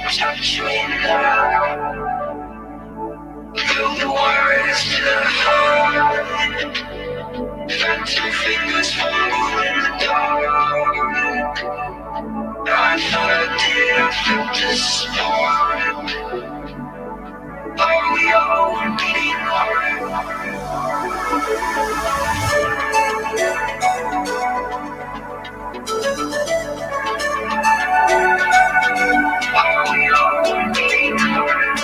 touch me now. Feel the words to the heart. Phantom fingers fumble in the dark. I thought I did, I felt the spark. Are we all one beating heart? Are we all one beating heart?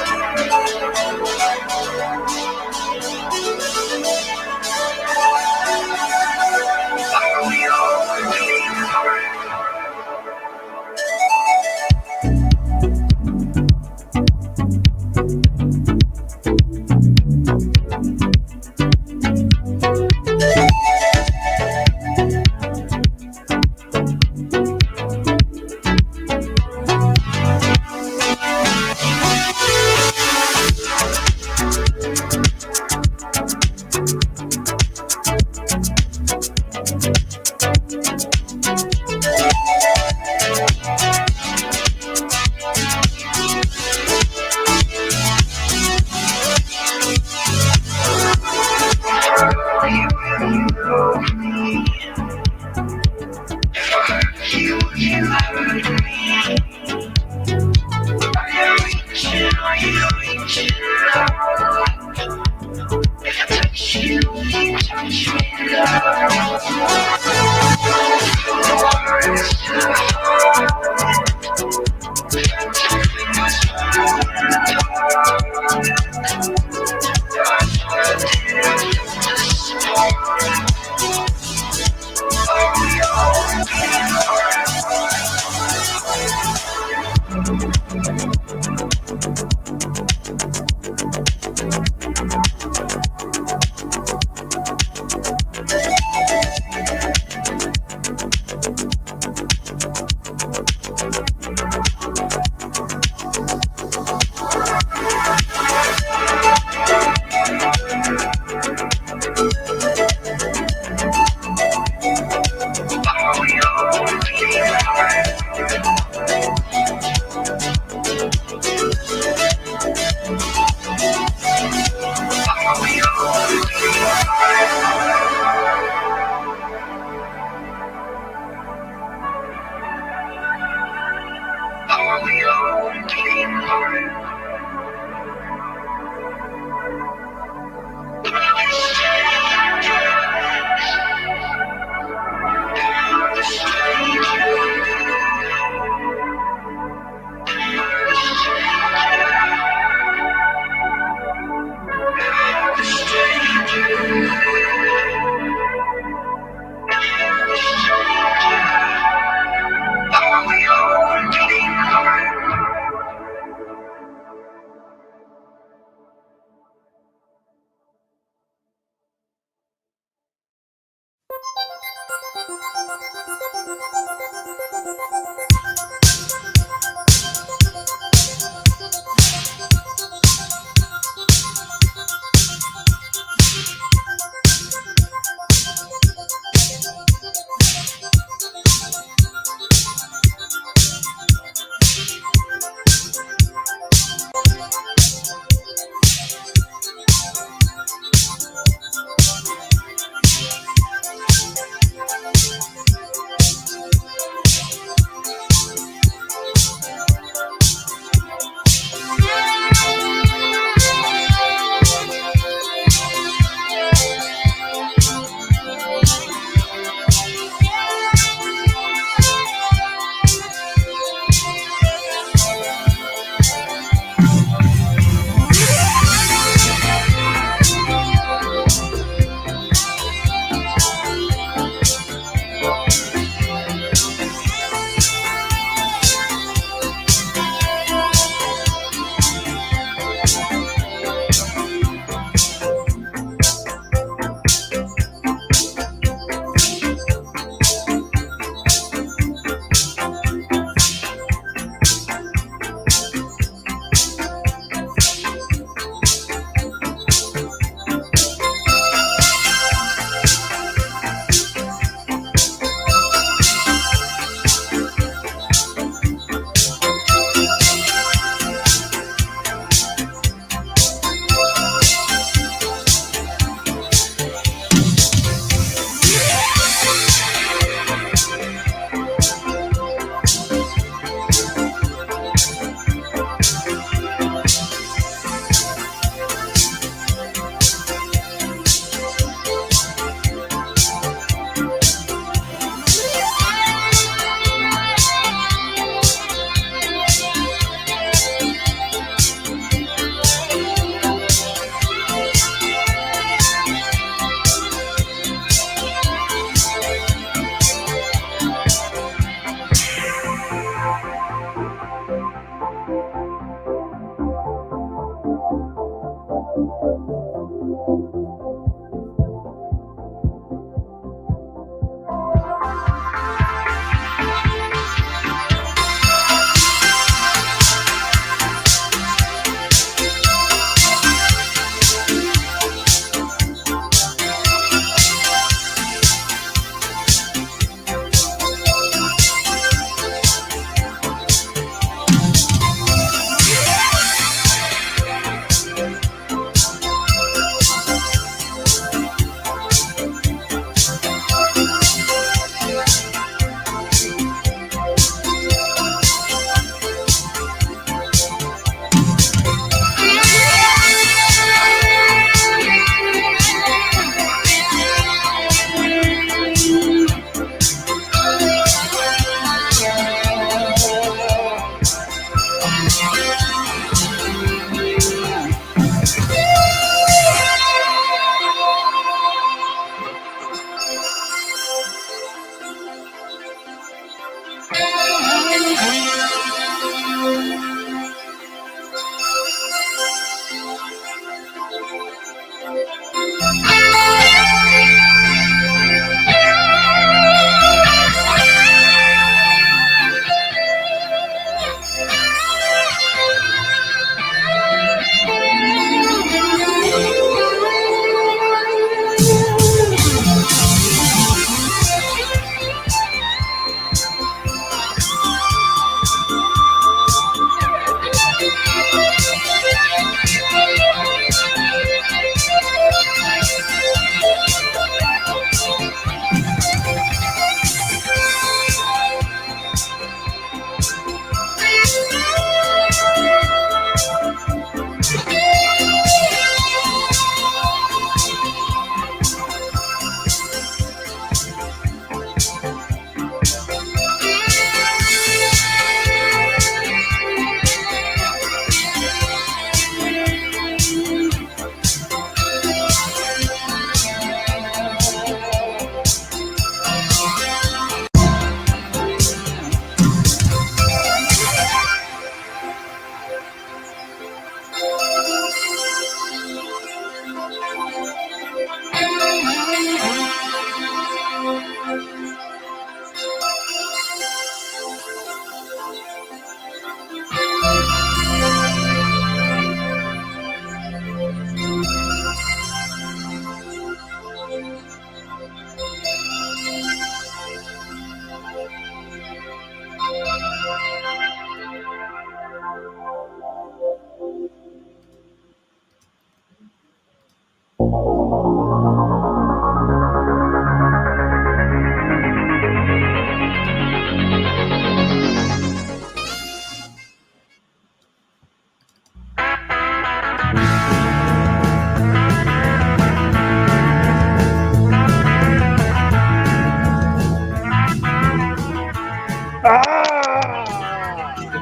Are we all one beating heart?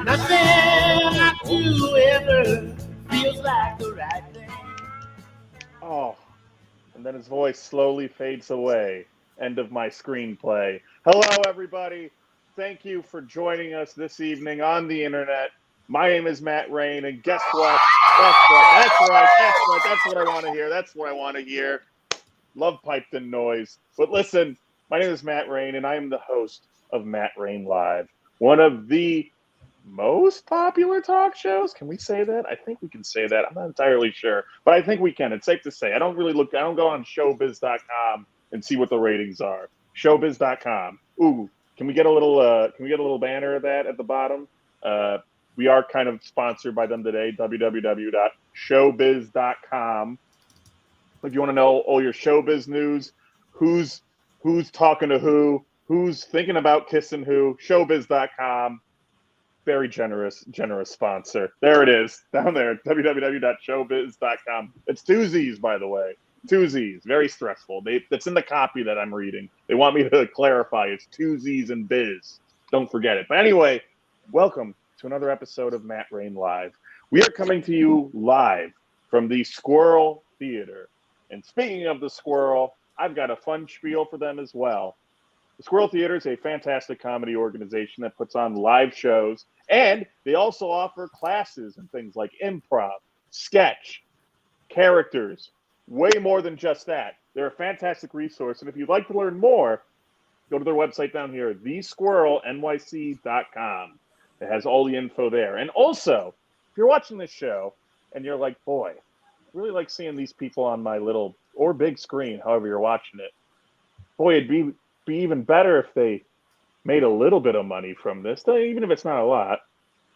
Nothing I do ever feels like the right thing. Oh, and then his voice slowly fades away. End of my screenplay. Hello, everybody. Thank you for joining us this evening on the internet. My name is Matt Rain, and guess what? That's right. That's what I want to hear. That's what I want to hear. Love piped in noise. But listen, my name is Matt Rain, and I am the host of Matt Rain Live, one of the most popular talk shows. Can we say that? I think we can say that. I'm not entirely sure, but I think we can. It's safe to say. I don't go on showbiz.com and see what the ratings are. Showbiz.com. Ooh, can we get a little banner of that at the bottom? We are kind of sponsored by them today, www.showbiz.com. If you want to know all your showbiz news, who's talking to who's thinking about kissing who, showbiz.com. Very generous sponsor. There it is, down there, www.showbiz.com. It's two Z's, by the way. Two Z's. Very stressful. That's in the copy that I'm reading. They want me to clarify. It's two Z's and biz. Don't forget it. But anyway, welcome to another episode of Matt Rain Live. We are coming to you live from the Squirrel Theater. And speaking of the Squirrel, I've got a fun spiel for them as well. The Squirrel Theater is a fantastic comedy organization that puts on live shows, and they also offer classes and things like improv, sketch, characters, way more than just that. They're a fantastic resource, and if you'd like to learn more, go to their website down here, thesquirrelnyc.com. It has all the info there. And also, if you're watching this show and you're like, boy, I really like seeing these people on my little or big screen, however you're watching it. Boy, it'd be even better if they made a little bit of money from this, even if it's not a lot.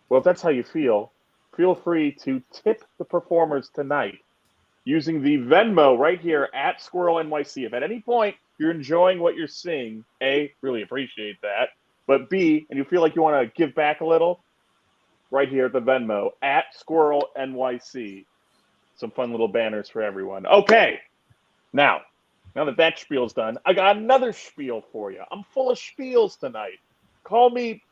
Well, if that's how you feel free to tip the performers tonight using the Venmo right here at Squirrel NYC. If at any point you're enjoying what you're seeing, A, really appreciate that, but B, and you feel like you want to give back a little, right here at the Venmo at Squirrel NYC. Some fun little banners for everyone. Okay, now that spiel's done, I got another spiel for you. I'm full of spiels tonight. Call me.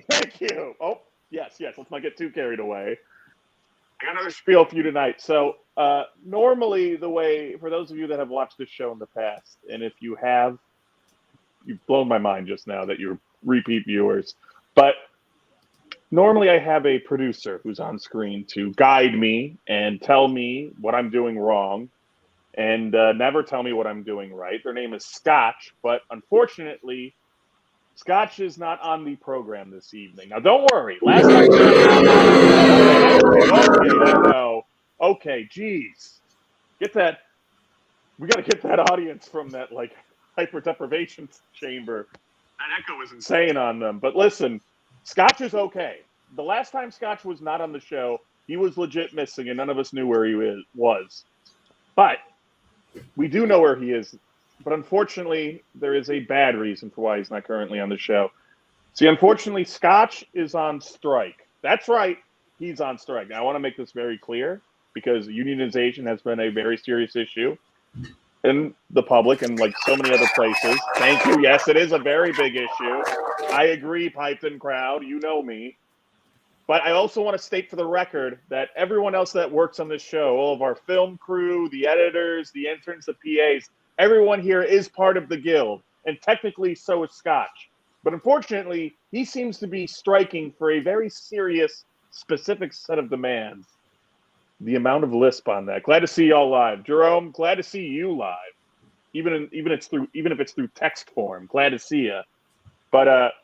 Thank you. Oh, yes. Let's not get too carried away. I got another spiel for you tonight. So, normally the way, for those of you that have watched this show in the past, and if you have, you've blown my mind just now that you're repeat viewers, but normally I have a producer who's on screen to guide me and tell me what I'm doing wrong and never tell me what I'm doing right. Their name is Scotch, but unfortunately, Scotch is not on the program this evening. Now, don't worry. Last time. Okay, I know. Okay, geez. Get that. We got to get that audience from that, like, hyper deprivation chamber. That echo is insane on them. But listen, Scotch is okay. The last time Scotch was not on the show, he was legit missing, and none of us knew where he was. But we do know where he is, but unfortunately, there is a bad reason for why he's not currently on the show. See, unfortunately, Scotch is on strike. That's right, he's on strike. Now, I want to make this very clear because unionization has been a very serious issue in the public and like so many other places. Thank you. Yes, it is a very big issue. I agree, piped in crowd. You know me. But I also want to state for the record that everyone else that works on this show, all of our film crew, the editors, the interns, the PAs, everyone here is part of the guild. And technically, so is Scotch. But unfortunately, he seems to be striking for a very serious, specific set of demands. The amount of lisp on that. Glad to see y'all live. Jerome, glad to see you live. Even if it's through text form. Glad to see you. But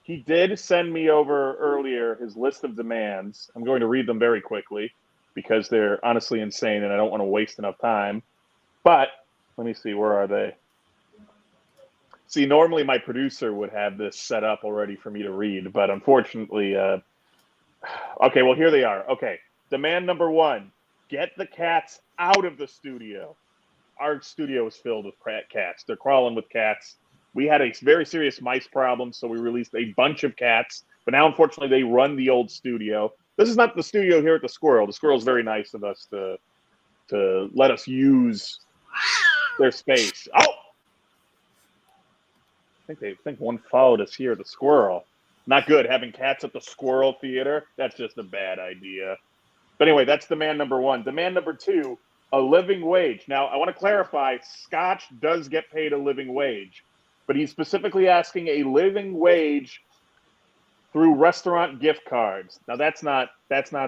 he did send me over earlier his list of demands. I'm going to read them very quickly because they're honestly insane and I don't want to waste enough time. But let me see, where are they? See, normally my producer would have this set up already for me to read, but unfortunately, okay, well, here they are. Okay, demand number 1, get the cats out of the studio. Our studio is filled with cats. They're crawling with cats. We had a very serious mice problem, so we released a bunch of cats. But now, unfortunately, they run the old studio. This is not the studio here at the Squirrel. The Squirrel's very nice of us to let us use their space. Oh! I think one followed us here at the Squirrel. Not good. Having cats at the Squirrel Theater, that's just a bad idea. But anyway, that's demand number one. Demand number two, a living wage. Now, I want to clarify, Scotch does get paid a living wage, but he's specifically asking a living wage through restaurant gift cards. Now, that's not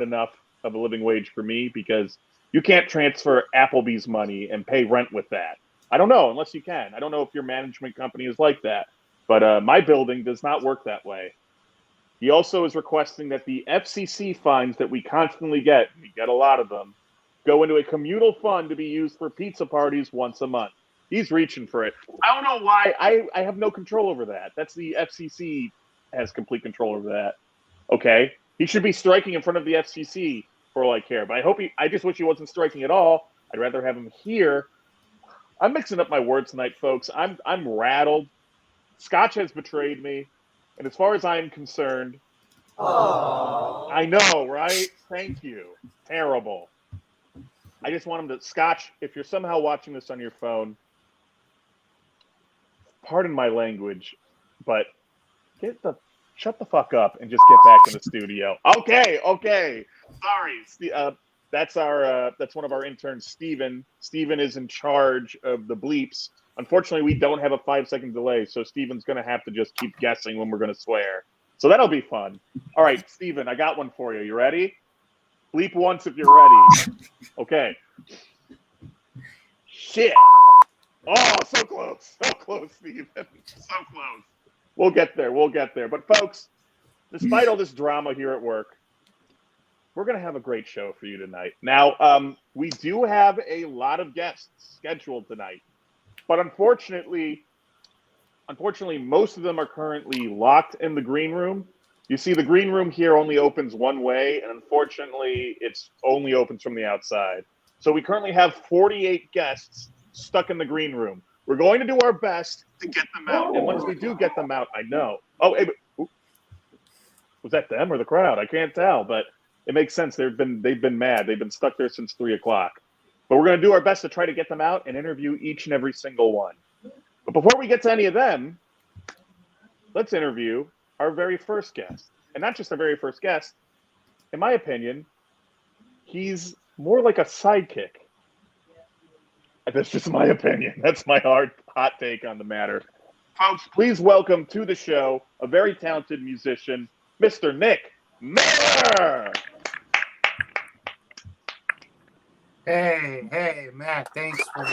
enough of a living wage for me because you can't transfer Applebee's money and pay rent with that. I don't know, unless you can. I don't know if your management company is like that, but my building does not work that way. He also is requesting that the FCC fines that we constantly get, we get a lot of them, go into a communal fund to be used for pizza parties once a month. He's reaching for it. I don't know why. I have no control over that. That's the FCC has complete control over that. Okay? He should be striking in front of the FCC for all I care. But I just wish he wasn't striking at all. I'd rather have him here. I'm mixing up my words tonight, folks. I'm rattled. Scotch has betrayed me. And as far as I'm concerned, I know, right? Thank you. Terrible. I just want him to, Scotch, if you're somehow watching this on your phone, pardon my language, but shut the fuck up and just get back in the studio. Okay. Sorry. That's one of our interns, Steven. Steven is in charge of the bleeps. Unfortunately, we don't have a 5-second delay, so Steven's going to have to just keep guessing when we're going to swear. So that'll be fun. All right, Steven, I got one for you. You ready? Bleep once if you're ready. Okay. Shit. Oh, so close. So close, Steven. So close. We'll get there. But, folks, despite all this drama here at work, we're going to have a great show for you tonight. Now, we do have a lot of guests scheduled tonight. But unfortunately, most of them are currently locked in the green room. You see, the green room here only opens one way, and unfortunately, it's only opens from the outside. So we currently have 48 guests stuck in the green room. We're going to do our best to get them out. And once we do get them out, I know. Oh, hey, was that them or the crowd? I can't tell, but it makes sense. They've been mad. They've been stuck there since 3 o'clock. But we're going to do our best to try to get them out and interview each and every single one. But before we get to any of them, let's interview our very first guest. And not just our very first guest. In my opinion, he's more like a sidekick. That's just my opinion. That's my hot take on the matter. Folks, please welcome to the show a very talented musician, Mr. Nick Miller. Hey, Matt. Thanks for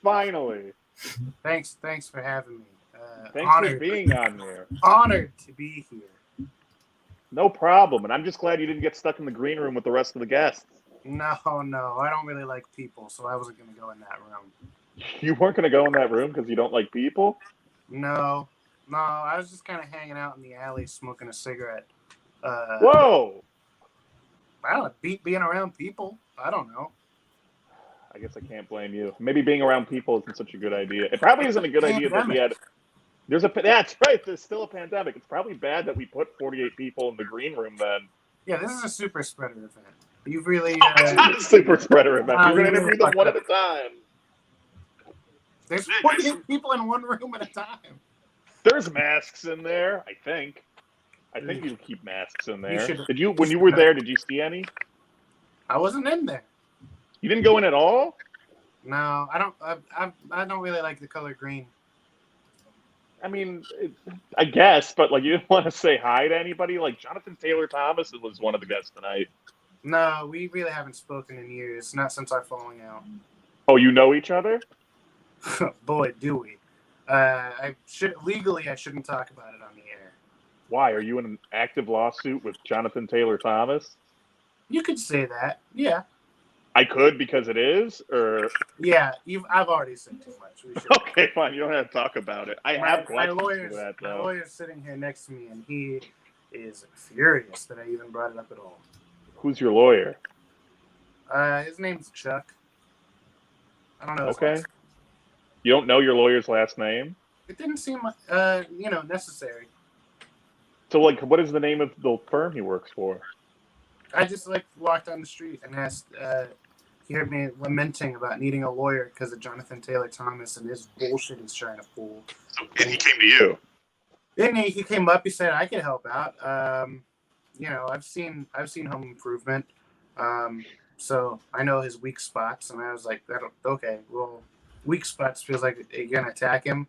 finally. Thanks for having me. Thanks for being on there. Honored to be here. No problem. And I'm just glad you didn't get stuck in the green room with the rest of the guests. No. I don't really like people, so I wasn't going to go in that room. You weren't going to go in that room because you don't like people? No. I was just kind of hanging out in the alley smoking a cigarette. Whoa! I don't know, being around people. I don't know. I guess I can't blame you. Maybe being around people isn't such a good idea. It probably isn't a good idea that we had. That's right. There's still a pandemic. It's probably bad that we put 48 people in the green room then. Yeah, this is a super spreader event. You've really. It's not a super spreader event. You're going to interview them one at a time. There's 48 people in one room at a time. There's masks in there, I think. I think you keep masks in there. When you were there, did you see any? I wasn't in there. You didn't go in at all? No, I don't. I don't really like the color green. I mean, I guess, but like you didn't want to say hi to anybody. Like Jonathan Taylor Thomas was one of the guests tonight. No, we really haven't spoken in years. Not since our falling out. Oh, you know each other? Boy, do we. Legally, I shouldn't talk about it on the air. Why? Are you in an active lawsuit with Jonathan Taylor Thomas? You could say that, yeah. I could because it is, or yeah. I've already said too much. Okay, fine. You don't have to talk about it. I have questions for that, though. My lawyer's sitting here next to me, and he is furious that I even brought it up at all. Who's your lawyer? His name's Chuck. I don't know. Okay. You don't know your lawyer's last name? It didn't seem, necessary. So, like, what is the name of the firm he works for? I just, walked down the street and asked, he heard me lamenting about needing a lawyer because of Jonathan Taylor Thomas and his bullshit he's trying to pull. And he came to you? Then he came up. He said I could help out. I've seen Home Improvement, so I know his weak spots. And I was like, okay, well, weak spots feels like you're gonna attack him.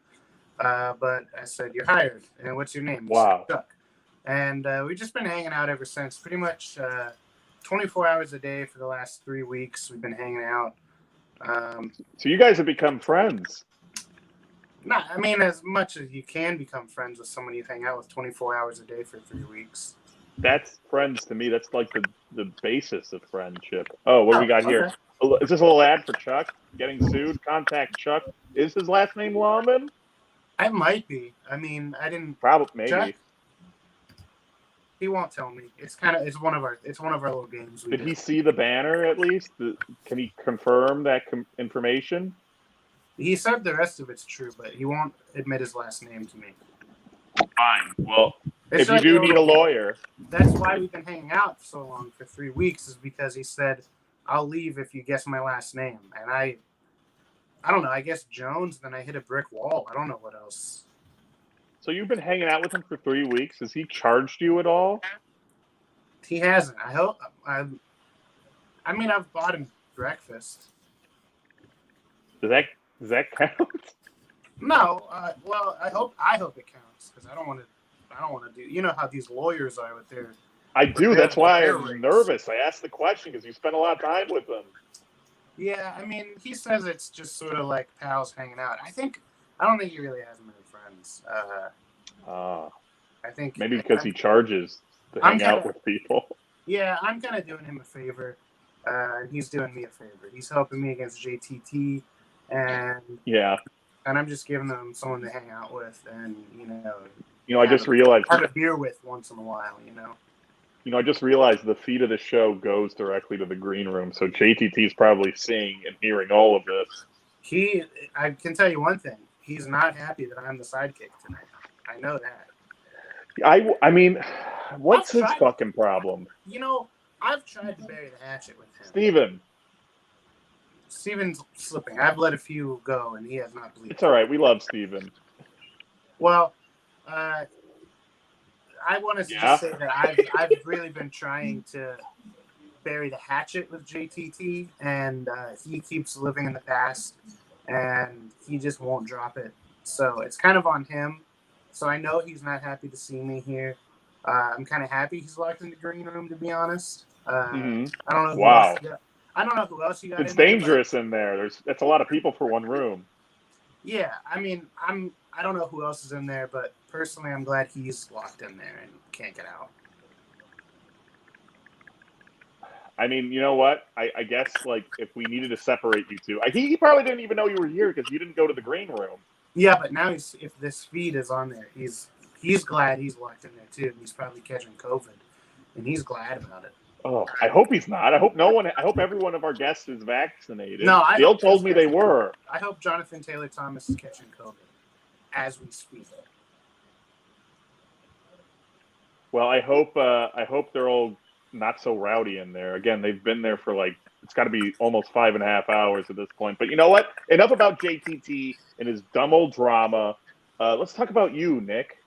But I said, you're hired. And what's your name? He said, Wow. Chuck. And we've just been hanging out ever since. Pretty much 24 hours a day for the last 3 weeks. We've been hanging out. So you guys have become friends. Not, I mean, as much as you can become friends with someone you hang out with 24 hours a day for 3 weeks. That's friends to me. That's like the basis of friendship. Oh, what do we got here? Okay. Is this a little ad for Chuck getting sued? Contact Chuck. Is his last name Lawman? I might be. I mean, I didn't. Probably, maybe. Chuck? He won't tell me. It's one of our little games. Did he see the banner at least? Can he confirm that information? He said the rest of it's true, but he won't admit his last name to me. Fine. Well, It's if you do need a lawyer, that's why we've been hanging out for so long, for 3 weeks, is because he said, "I'll leave if you guess my last name." And I don't know. I guess Jones. Then I hit a brick wall. I don't know what else. so you've been hanging out with him for 3 weeks. Has he charged you at all? He hasn't. I hope. I mean, I've bought him breakfast. Does that count? No. Well, I hope it counts, because I don't want to do. You know how these lawyers are with their. I do. That's why I'm rates. nervous. I asked the question because you spent a lot of time with them. Yeah, I mean, he says it's just sort of like pals hanging out. I don't think he really has many friends. I think Maybe because he charges to hang out with people. Yeah, I'm kind of doing him a favor, and he's doing me a favor. He's helping me against JTT, and yeah, and I'm just giving them someone to hang out with, and I just realized have a beer with once in a while. I just realized the feed of the show goes directly to the green room, so JTT is probably seeing and hearing all of this. I can tell you one thing: he's not happy that I'm the sidekick tonight. I know that. I mean, what's his fucking problem? I've tried to bury the hatchet with Steven's him. Slipping. I've let a few go, and he has not bleeded. It's all right. We love Steven. Well, I want to just say that I've really been trying to bury the hatchet with JTT, and he keeps living in the past, and he just won't drop it. So it's kind of on him. So I know he's not happy to see me here. I'm kind of happy he's locked in the green room, to be honest. I don't know. Wow. I don't know who else you got. It's dangerous in there. That's a lot of people for one room. Yeah, I mean, I don't know who else is in there, but personally, I'm glad he's locked in there and can't get out. I mean, you know what? I guess like if we needed to separate you two, he probably didn't even know you were here because you didn't go to the green room. Yeah, but now if this feed is on there, he's glad he's locked in there too. And he's probably catching COVID, and he's glad about it. Oh, I hope he's not. I hope every one of our guests is vaccinated. No, Bill told me they were. I hope Jonathan Taylor Thomas is catching COVID as we speak. Well, I hope they're all not so rowdy in there. Again, they've been there for it's got to be almost 5.5 hours at this point. But you know what? Enough about JTT and his dumb old drama. Let's talk about you, Nick.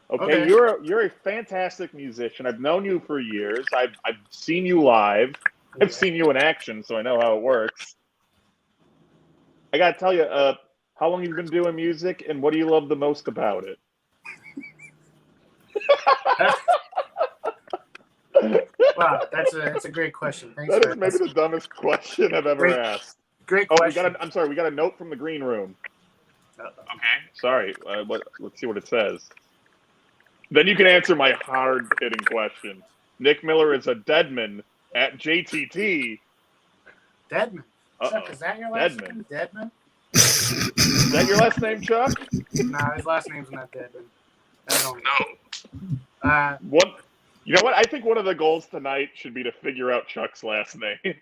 Okay. You're a fantastic musician. I've known you for years. I've seen you live. I've seen you in action, so I know how it works. I gotta tell you, how long you've been doing music, and what do you love the most about it? Wow, that's a great question. Thanks. That is maybe the dumbest question I've ever asked. Great question. We got a note from the green room. Okay. Sorry. Let's see what it says. Then you can answer my hard-hitting question. Nick Miller is a deadman at JTT. Deadman? Chuck, is that your last name? Deadman? Is that your last name, Chuck? Nah, his last name's not Deadman. I don't know. You know what? I think one of the goals tonight should be to figure out Chuck's last name.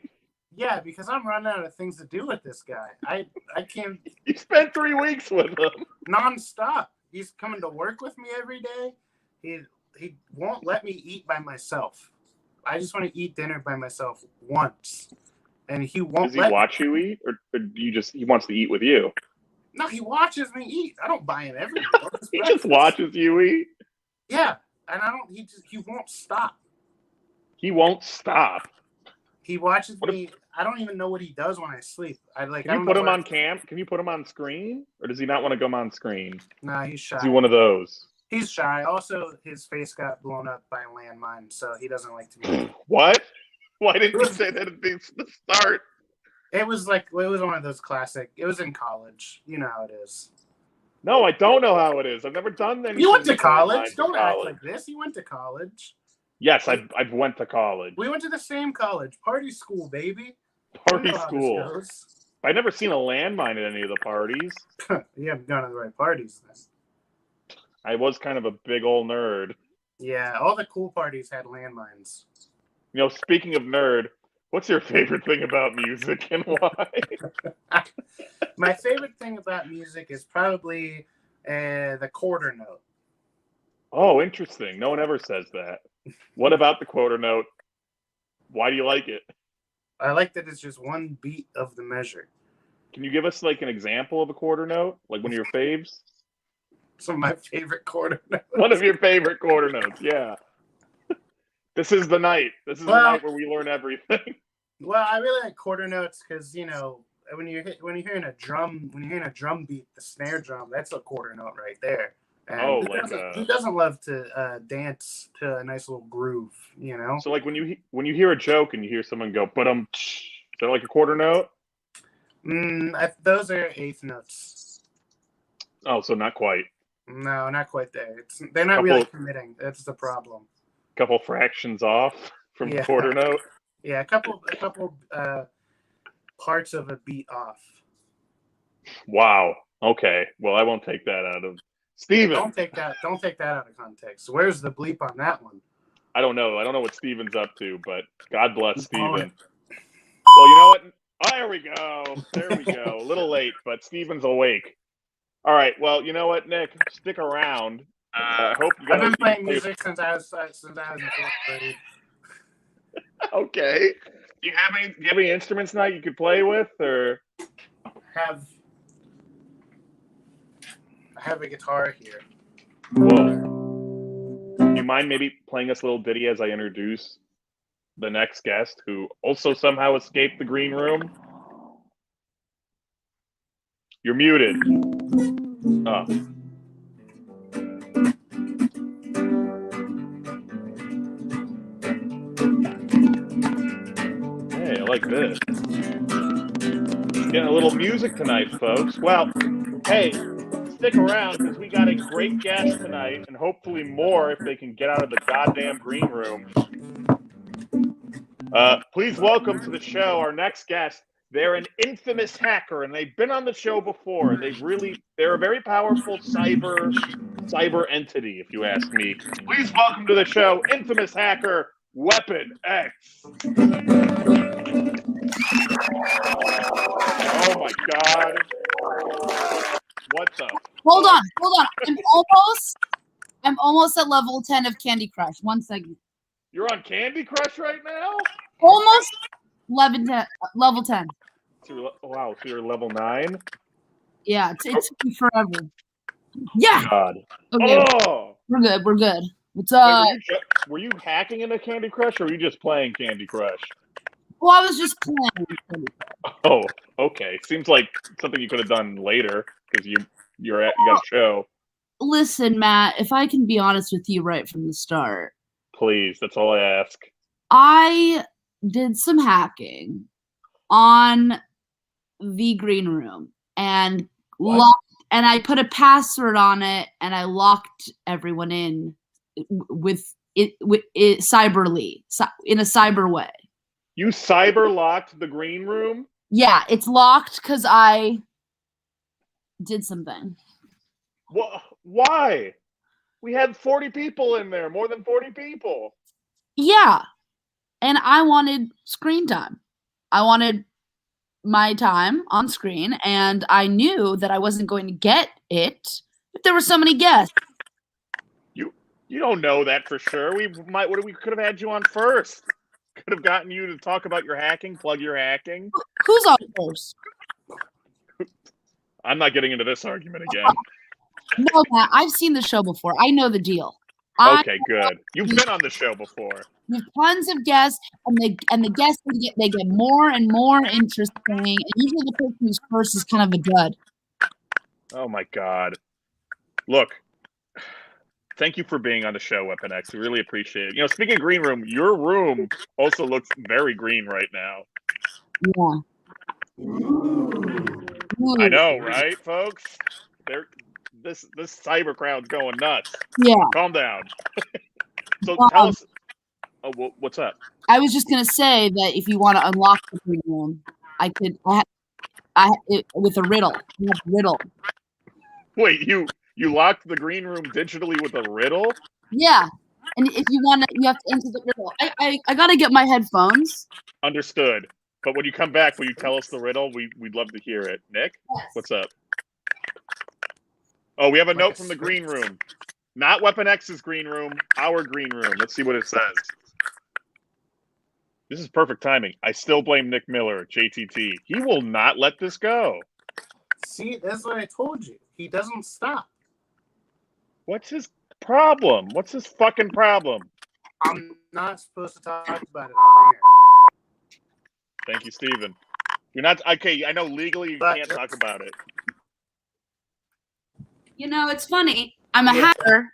Yeah, because I'm running out of things to do with this guy. I can't. You spent 3 weeks with him. Nonstop. He's coming to work with me every day. He won't let me eat by myself. I just want to eat dinner by myself once, and he won't. Does he watch you eat, or he wants to eat with you? No, he watches me eat. I don't buy him every meal. He just watches you eat. Yeah, and he won't stop. He won't stop. He watches me. I don't even know what he does when I sleep. Can you put him on cam? Can you put him on screen, or does he not want to come on screen? Nah, he's shy. Is he one of those? He's shy. Also, his face got blown up by a landmine, so he doesn't like to meet. What? Why didn't you say that at the start? It was one of those classic. It was in college. You know how it is. No, I don't know how it is. I've never done anything. You went to college. Don't act like this. You went to college. Yes, I've went to college. We went to the same college. Party school, baby. Party school. I've never seen a landmine at any of the parties. You haven't gone to the right parties then. I was kind of a big old nerd. Yeah, all the cool parties had landmines. You know, speaking of nerd, what's your favorite thing about music and why? My favorite thing about music is probably the quarter note. Oh, interesting. No one ever says that. What about the quarter note? Why do you like it? I like that it's just one beat of the measure. Can you give us like an example of a quarter note? Like one of your faves? Some of my favorite quarter notes. One of your favorite quarter notes, yeah. This is the night. This is the night where we learn everything. Well, I really like quarter notes because when you're hearing a drum beat, the snare drum, that's a quarter note right there. And who doesn't love to dance to a nice little groove, you know? So like when you hear a joke and you hear someone go, but is that like a quarter note? Those are eighth notes. Oh, so not quite. No, not quite there. They're not really committing. That's the problem. Couple fractions off from the quarter note. Yeah, a couple parts of a beat off. Wow. Okay. Well, I won't take that out of Steven. Don't take that out of context. Where's the bleep on that one? I don't know. I don't know what Steven's up to, but God bless Steven. Well, you know what? Oh, there we go. There we go. A little late, but Steven's awake. All right. Well, you know what, Nick? Stick around. I hope you guys. I've been playing music since I was in fourth grade. Okay. Do you have any instruments now you could play with, or? I have a guitar here. Whoa. Do you mind maybe playing us a little ditty as I introduce the next guest, who also somehow escaped the green room? You're muted. Oh. Hey, I like this. Getting a little music tonight, folks. Well, hey, stick around because we got a great guest tonight, and hopefully more if they can get out of the goddamn green room. Please welcome to the show our next guest. They're an infamous hacker, and they've been on the show before. They're a very powerful cyber entity, if you ask me. Please welcome to the show, infamous hacker Weapon X. Oh my God! What the? Hold on. I'm almost at level 10 of Candy Crush. 1 second. You're on Candy Crush right now? Almost level 10. Wow, so you're level 9? Yeah, it took me forever. Yeah. God. Okay. Oh! We're good. What's up? Wait, were you hacking into Candy Crush, or were you just playing Candy Crush? Well, I was just playing Candy Crush. Oh, okay. Seems like something you could have done later because you got a show. Listen, Matt, if I can be honest with you right from the start. Please, that's all I ask. I did some hacking on the green room and I put a password on it and I locked everyone in with it cyberly, in a cyber way. You cyber locked the green room? Yeah, it's locked because I did something. Why? We had 40 people in there, more than 40 people. Yeah, and I wanted screen time. I wanted my time on screen, and I knew that I wasn't going to get it if there were so many guests. You don't know that for sure. We could have had you on first. Could have gotten you to talk about your hacking, plug your hacking. Who's on first? I'm not getting into this argument again. No, Matt, I've seen the show before. I know the deal. Okay, good. You've been on the show before. With tons of guests, and the guests they get more and more interesting. And usually the person who's first is kind of a dud. Oh my God! Look, thank you for being on the show, Weapon X. We really appreciate it. You know, speaking of green room, your room also looks very green right now. Yeah. I know, right, folks? This cyber crowd's going nuts. Yeah. Calm down. So tell us. Oh, what's up? I was just gonna say that if you want to unlock the green room, I could. With a riddle. You have a riddle. Wait, you locked the green room digitally with a riddle? Yeah, and if you want to, you have to answer the riddle. I gotta get my headphones. Understood. But when you come back, will you tell us the riddle? We'd love to hear it. Nick, Yes. What's up? Oh, we have a note from the green room. Not Weapon X's green room, our green room. Let's see what it says. This is perfect timing. I still blame Nick Miller, JTT. He will not let this go. See, that's what I told you. He doesn't stop. What's his problem? What's his fucking problem? I'm not supposed to talk about it on here. Thank you, Steven. You're not okay. I know legally you can't talk about it. You know, it's funny. I'm a hacker,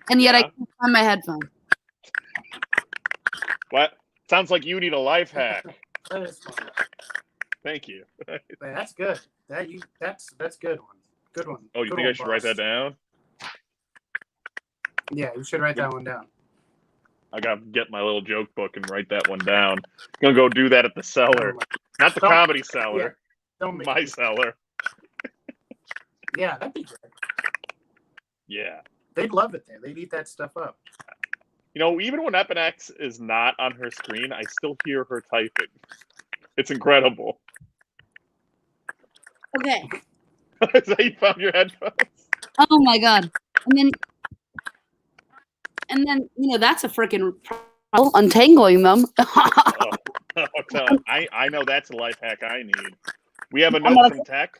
and yet I can't find my headphones. What? Sounds like you need a life hack. That is funny. Thank you. Man, that's good. That's good one. Good one. Oh, you good think I should write that down? Yeah, you should write that one down. I gotta get my little joke book and write that one down. I'm gonna go do that at the cellar, not the comedy cellar. Yeah, don't make my it. cellar. Yeah, that'd be good. Yeah. They'd love it there. They'd eat that stuff up. You know, even when Epinex is not on her screen, I still hear her typing. It's incredible. Okay. Is that you found your headphones? Oh my God. And then you know that's a freaking untangling them. I know that's a life hack I need. We have a note from tech.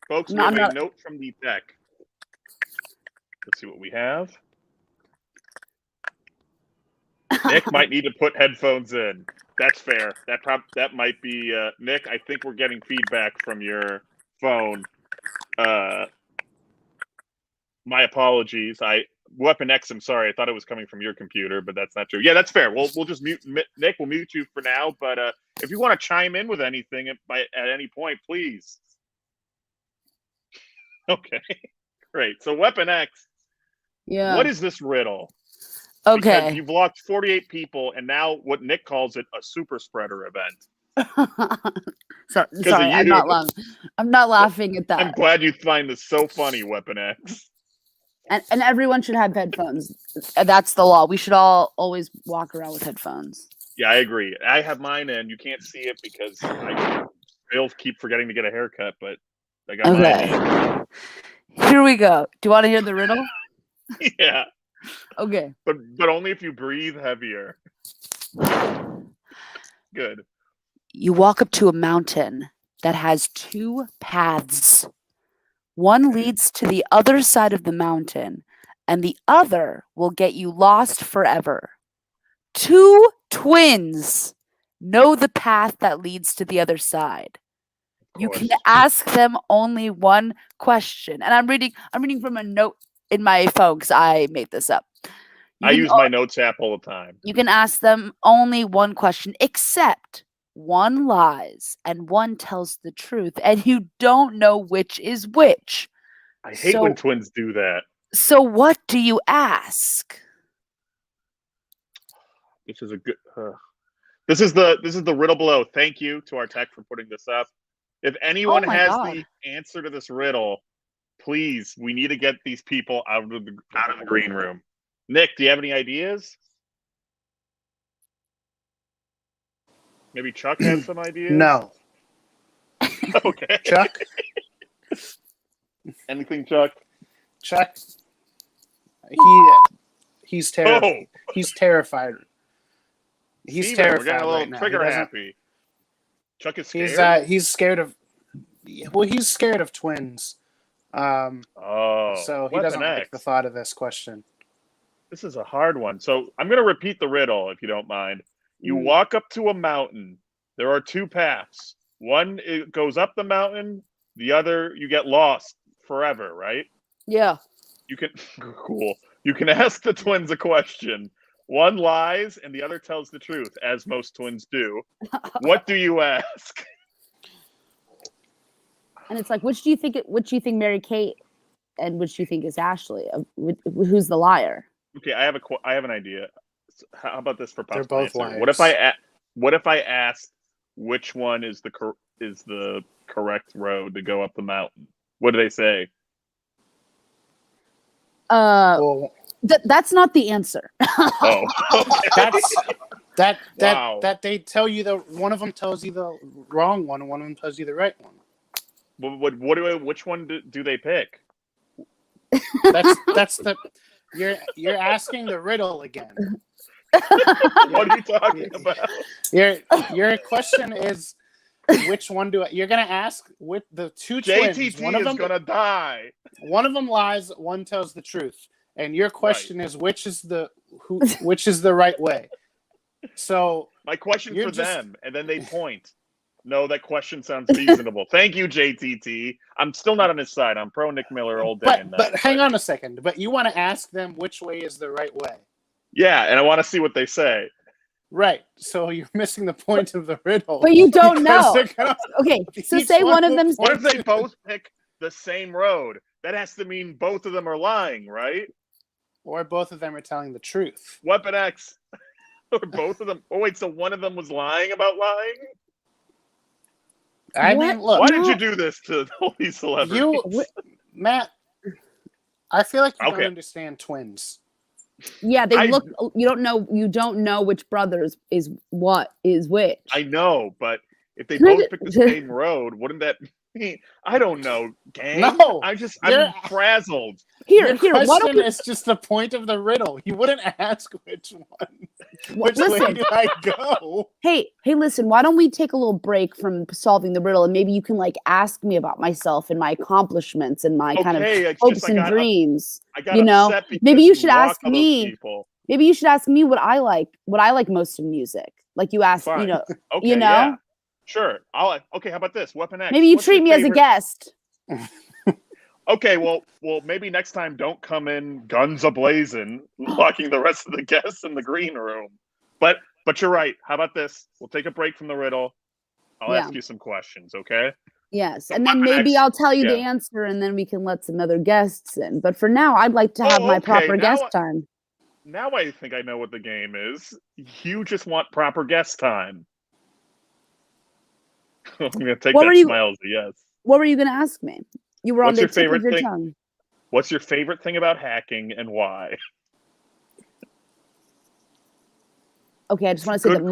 Folks, we have a note from the tech. Let's see what we have. Nick might need to put headphones in. That's fair. That might be Nick. I think we're getting feedback from your phone. My apologies. Weapon X. I'm sorry. I thought it was coming from your computer, but that's not true. Yeah, that's fair. We'll just mute Nick. We'll mute you for now. But if you want to chime in with anything at any point, please. Okay, great. So Weapon X. Yeah. What is this riddle? Okay. Because you've locked 48 people, and now what Nick calls it a super spreader event. Sorry, I'm not laughing. I'm not laughing at that. I'm glad you find this so funny, Weapon X. And everyone should have headphones. That's the law. We should all always walk around with headphones. Yeah, I agree. I have mine in. You can't see it because I still keep forgetting to get a haircut, but I got mine in. Here we go. Do you want to hear the riddle? Yeah. Okay. But only if you breathe heavier. Good. You walk up to a mountain that has two paths. One leads to the other side of the mountain, and the other will get you lost forever. Two twins know the path that leads to the other side. You can ask them only one question. And I'm reading from a note in my phone because I made this up. I use my notes app all the time. You can ask them only one question, except one lies and one tells the truth, and you don't know which is which. I hate when twins do that. So what do you ask? This is a good. This is the riddle below. Thank you to our tech for putting this up. If anyone has the answer to this riddle, please, we need to get these people out of the green room. Nick, do you have any ideas? Maybe Chuck has some ideas? No. Okay. Chuck? Anything, Chuck? Chuck? He's terrified. Oh. He's terrified. He's Steven, terrified we're getting a little right now. trigger happy. Chuck is scared? He's scared of Well, he's scared of twins. So he doesn't Weapon like X. the thought of this question. This is a hard one. So I'm going to repeat the riddle, if you don't mind. You walk up to a mountain. There are two paths. One it goes up the mountain. The other, you get lost forever, right? Yeah. You can cool. You can ask the twins a question. One lies and the other tells the truth, as most twins do. What do you ask? And it's like, which do you think Mary Kate and which do you think is Ashley? Who's the liar? Okay, I have an idea. How about this for They're possible both answer? liars. What if I asked which one is the correct road to go up the mountain? What do they say? Well, That's not the answer. Oh, okay. that they tell you one of them tells you the wrong one and one of them tells you the right one. Which one do they pick? That's the you're asking the riddle again. What are you talking about? Your question is which one you're gonna ask with the two twins? JTT One of them is gonna die. One of them lies, one tells the truth. And your question is which is the right way? So my question for just... them, and then they point. No, that question sounds reasonable. Thank you, JTT. I'm still not on his side. I'm pro Nick Miller all day. But hang on a second. But you want to ask them which way is the right way? Yeah, and I want to see what they say. Right. So you're missing the point of the riddle. But you don't know. Okay, so say one of them. What if they both pick the same road? That has to mean both of them are lying, right? Or both of them are telling the truth. Weapon X. Or both of them. Oh, wait, so one of them was lying about lying? I mean, look. Why did you do this to all these celebrities? Matt, I feel like you don't understand twins. Yeah, they look. You don't know which brothers is which. I know, but if they both pick the same road, wouldn't that mean? I don't know, gang. No, I'm frazzled. Your question is just the point of the riddle. You wouldn't ask which one. Which way do I go? Hey, listen. Why don't we take a little break from solving the riddle, and maybe you can ask me about myself and my accomplishments and my kind of hopes and dreams. Maybe you should ask me. Maybe you should ask me what I like most in music. Like you asked, Fine. Okay, Yeah. Sure. Okay, how about this? Weapon X. Maybe you treat me as a guest. Okay, well, maybe next time don't come in guns a-blazing, locking the rest of the guests in the green room. But you're right. How about this? We'll take a break from the riddle. I'll ask you some questions, okay? Yes, and then maybe I'll tell you the answer, and then we can let some other guests in. But for now, I'd like to have my proper guest time. Now I think I know what the game is. You just want proper guest time. I'm going to take that smile as a yes. What were you going to ask me? You were on the tip of your tongue. What's your favorite thing about hacking and why? Okay, I just want to say that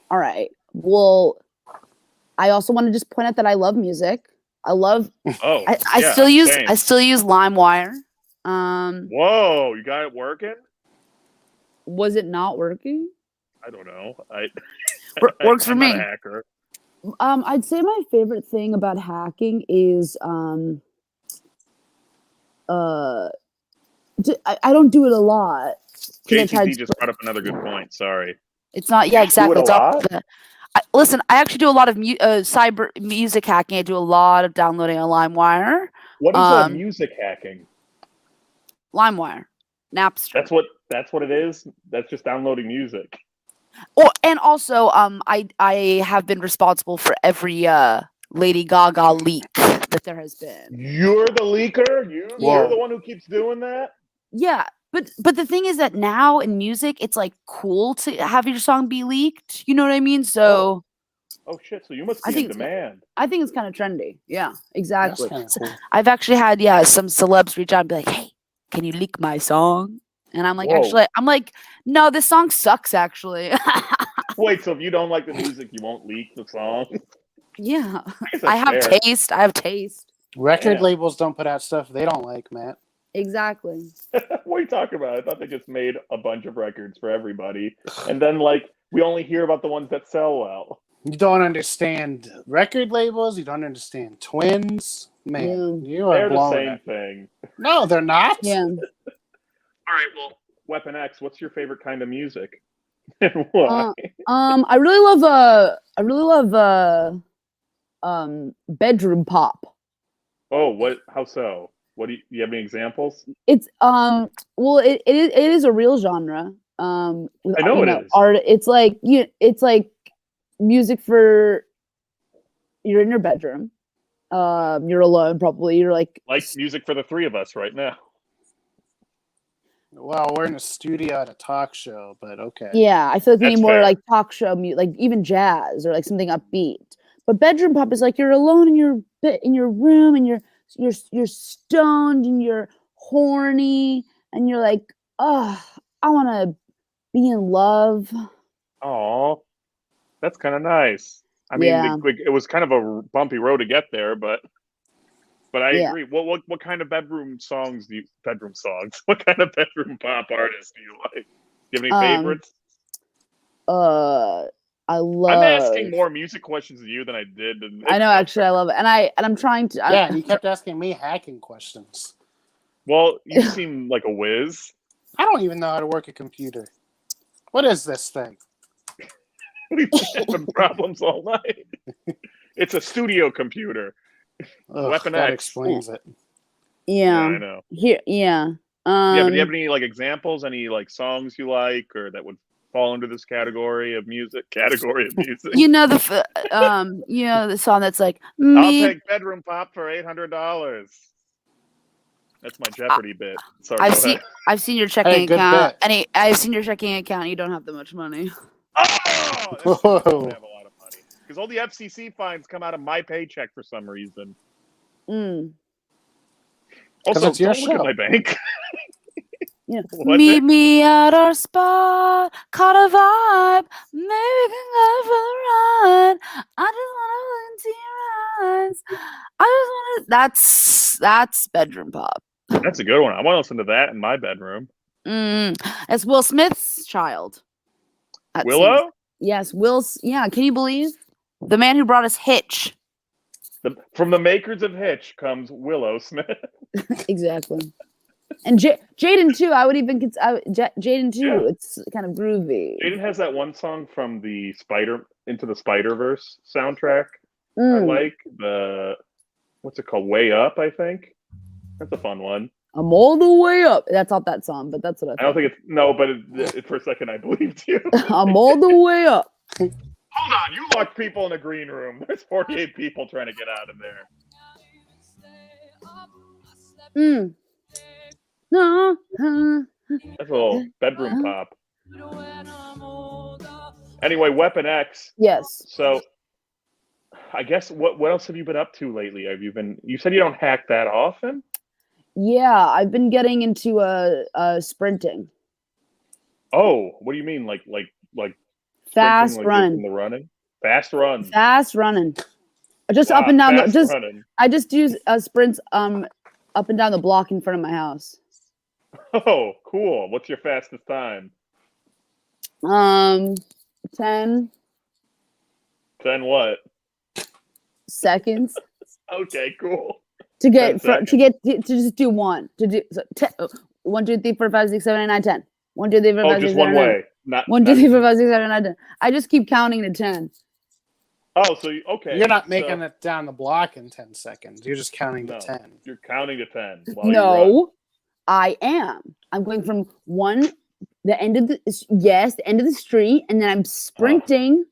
all right. Well, I also want to just point out that I love music. I love. I still use LimeWire. Whoa, you got it working? Was it not working? I don't know. Works for me. I'm not a hacker. I'd say my favorite thing about hacking is I don't do it a lot. JTT just brought up another good point. Sorry. It's not. Yeah, exactly. Do it a lot? Listen, I actually do a lot of cyber music hacking. I do a lot of downloading on LimeWire. What is music hacking? LimeWire, Napster. That's what it is. That's just downloading music. And also, I have been responsible for every Lady Gaga leak that there has been. You're the leaker? You're the one who keeps doing that? Yeah, but the thing is that now in music, it's cool to have your song be leaked. You know what I mean? So. Oh shit! So you must be in demand. I think it's kind of trendy. Yeah, exactly. Cool. I've actually had some celebs reach out and be like, "Hey, can you leak my song?" And I'm like, no, this song sucks, actually. Wait, so if you don't like the music, you won't leak the song? Yeah. I have taste. Record labels don't put out stuff they don't like, Matt. Exactly. What are you talking about? I thought they just made a bunch of records for everybody. And then, we only hear about the ones that sell well. You don't understand record labels. You don't understand twins. Man, you are they're the same it. thing. No, they're not. Yeah. All right, well, Weapon X, what's your favorite kind of music? And why? I really love bedroom pop. Oh, what? How so? What do you have any examples? It's well, it is a real genre. I know it is. Art. It's like music for you're in your bedroom. You're alone, probably. You're like music for the three of us right now. Well, we're in a studio at a talk show, but okay. Yeah, I feel like we need more fair. like talk show music, like even jazz or like something upbeat. But bedroom pop is like you're alone in your room and you're stoned and you're horny and you're like, oh, I want to be in love. Oh, that's kind of nice. I mean, Yeah. it was kind of a bumpy road to get there, but I agree. What kind of bedroom songs? What kind of bedroom pop artists do you like? Do you have any favorites? I'm asking more music questions than you than I did. I know, actually, I love it, and I'm trying to. Yeah, you kept asking me hacking questions. Well, you seem like a whiz. I don't even know how to work a computer. What is this thing? We've been having problems all night. It's a studio computer. Weapon that X explains it. Yeah, I know. Here, yeah. Yeah, but do you have any like examples? Any like songs you like, or that would fall under this category of music? You know the song that's like I'll take bedroom pop for $800. That's my Jeopardy bit. Sorry, I've seen your checking account, and I've seen your checking account. You don't have that much money. Oh, I don't have a lot of money because all the FCC fines come out of my paycheck for some reason. Also, it's your don't look at my bank. Yeah. Meet me at our spot, caught a vibe, maybe we can go for the ride. I just want to look into your eyes. I just want to. That's bedroom pop. That's a good one. I want to listen to that in my bedroom. It's Will Smith's child. Willow? Yes, Will's. Yeah, can you believe the man who brought us Hitch? From the makers of Hitch comes Willow Smith. Exactly. And Jaden too. I would even Jaden too. Yeah. It's kind of groovy. Jaden has that one song from the Into the Spider-Verse soundtrack. I like what's it called? Way Up, I think. That's a fun one. I'm all the way up. That's not that song, but that's what I thought. I don't think it's but for a second I believed you. I'm all the way up. Hold on, you locked people in a green room. There's 48 people trying to get out of there. That's a little bedroom pop. Anyway, Weapon X. Yes. So, I guess what else have you been up to lately? You said you don't hack that often? Yeah, I've been getting into sprinting. Oh, what do you mean? Like fast running? The running? Fast run. Fast running. Just up and down. I just do sprints up and down the block in front of my house. Oh, cool. What's your fastest time? 10. 10 what? Seconds. Okay, cool. To just do one. To do 1, 2, 3, 4, 5, 6, 7, 8, 9, 10. 1, 2, 3, 4, 5, 6, 7, 8, 9. One way. Not 1, 2, 3, 4, 5, 6, 7, 8, 9, 10. I just keep counting to 10. Oh, so okay. You're not making it down the block in 10 seconds. You're just counting to 10. You're counting to 10. No, I am. I'm going from the end of the street, and then I'm sprinting.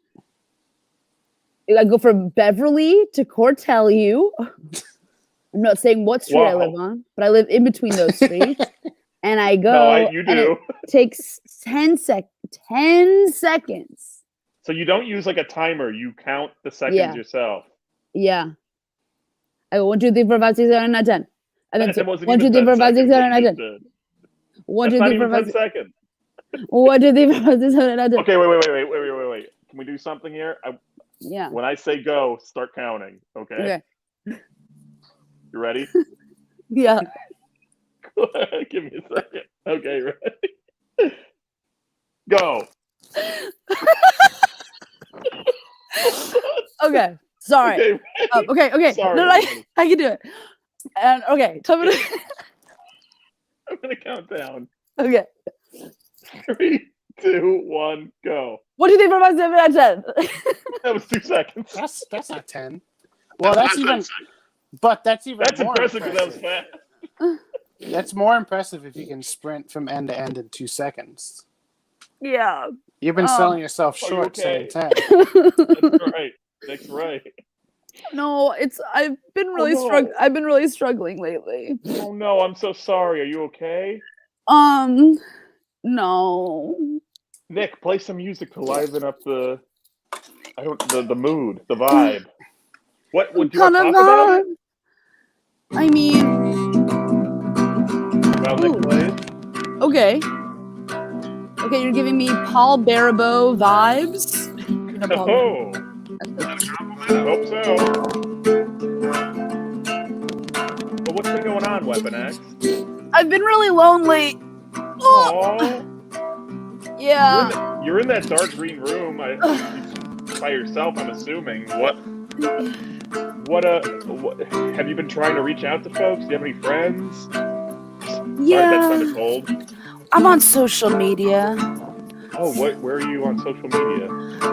I go from Beverly to Cortelliu. I'm not saying what street I live on, but I live in between those streets. And I go. No, you do. And it takes 10 seconds. So you don't use like a timer. You count the seconds yourself. Yeah. I go 1, 2, 3, 4, 5, 6, 7, 8, 9, 10. And then 1, 2, 3, 4, 5, 6, 7, 8, 9, 10. 1, 2, 3, 4, 5, 6 seconds. 1, 2, 3, 4, 5, 6, 7, 8, 9, 10. Okay, wait. Can we do something here? Yeah. When I say go, start counting. Okay. You ready? Yeah. Give me a second. Okay, ready? Go. Okay. Sorry. Okay. Sorry, No, I can do it. And okay, tell me. I'm gonna count down. Okay. 3, 2, 1, go. 1, 2, 3, 4, 5, 6, 7, 8, 9, 10. That was 2 seconds. That's not 10. Well, that's even. But that's even. That's more impressive because that was fast. That's more impressive if you can sprint from end to end in 2 seconds. Yeah. You've been selling yourself short, saying 10. That's right. That's right. No, I've been really I've been really struggling lately. Oh no, I'm so sorry. Are you okay? No. Nick, play some music to liven up the mood, the vibe. What do you want to talk about? I mean, While Nick plays? Okay, you're giving me Paul Barabeau vibes. Oh, I hope so. But what's been going on, Weapon X? I've been really lonely. Oh. Yeah. You're in that dark green room by yourself, I'm assuming. What have you been trying to reach out to folks? Do you have any friends? Yeah. Sorry, that sounded cold. I'm on social media. Oh, where are you on social media?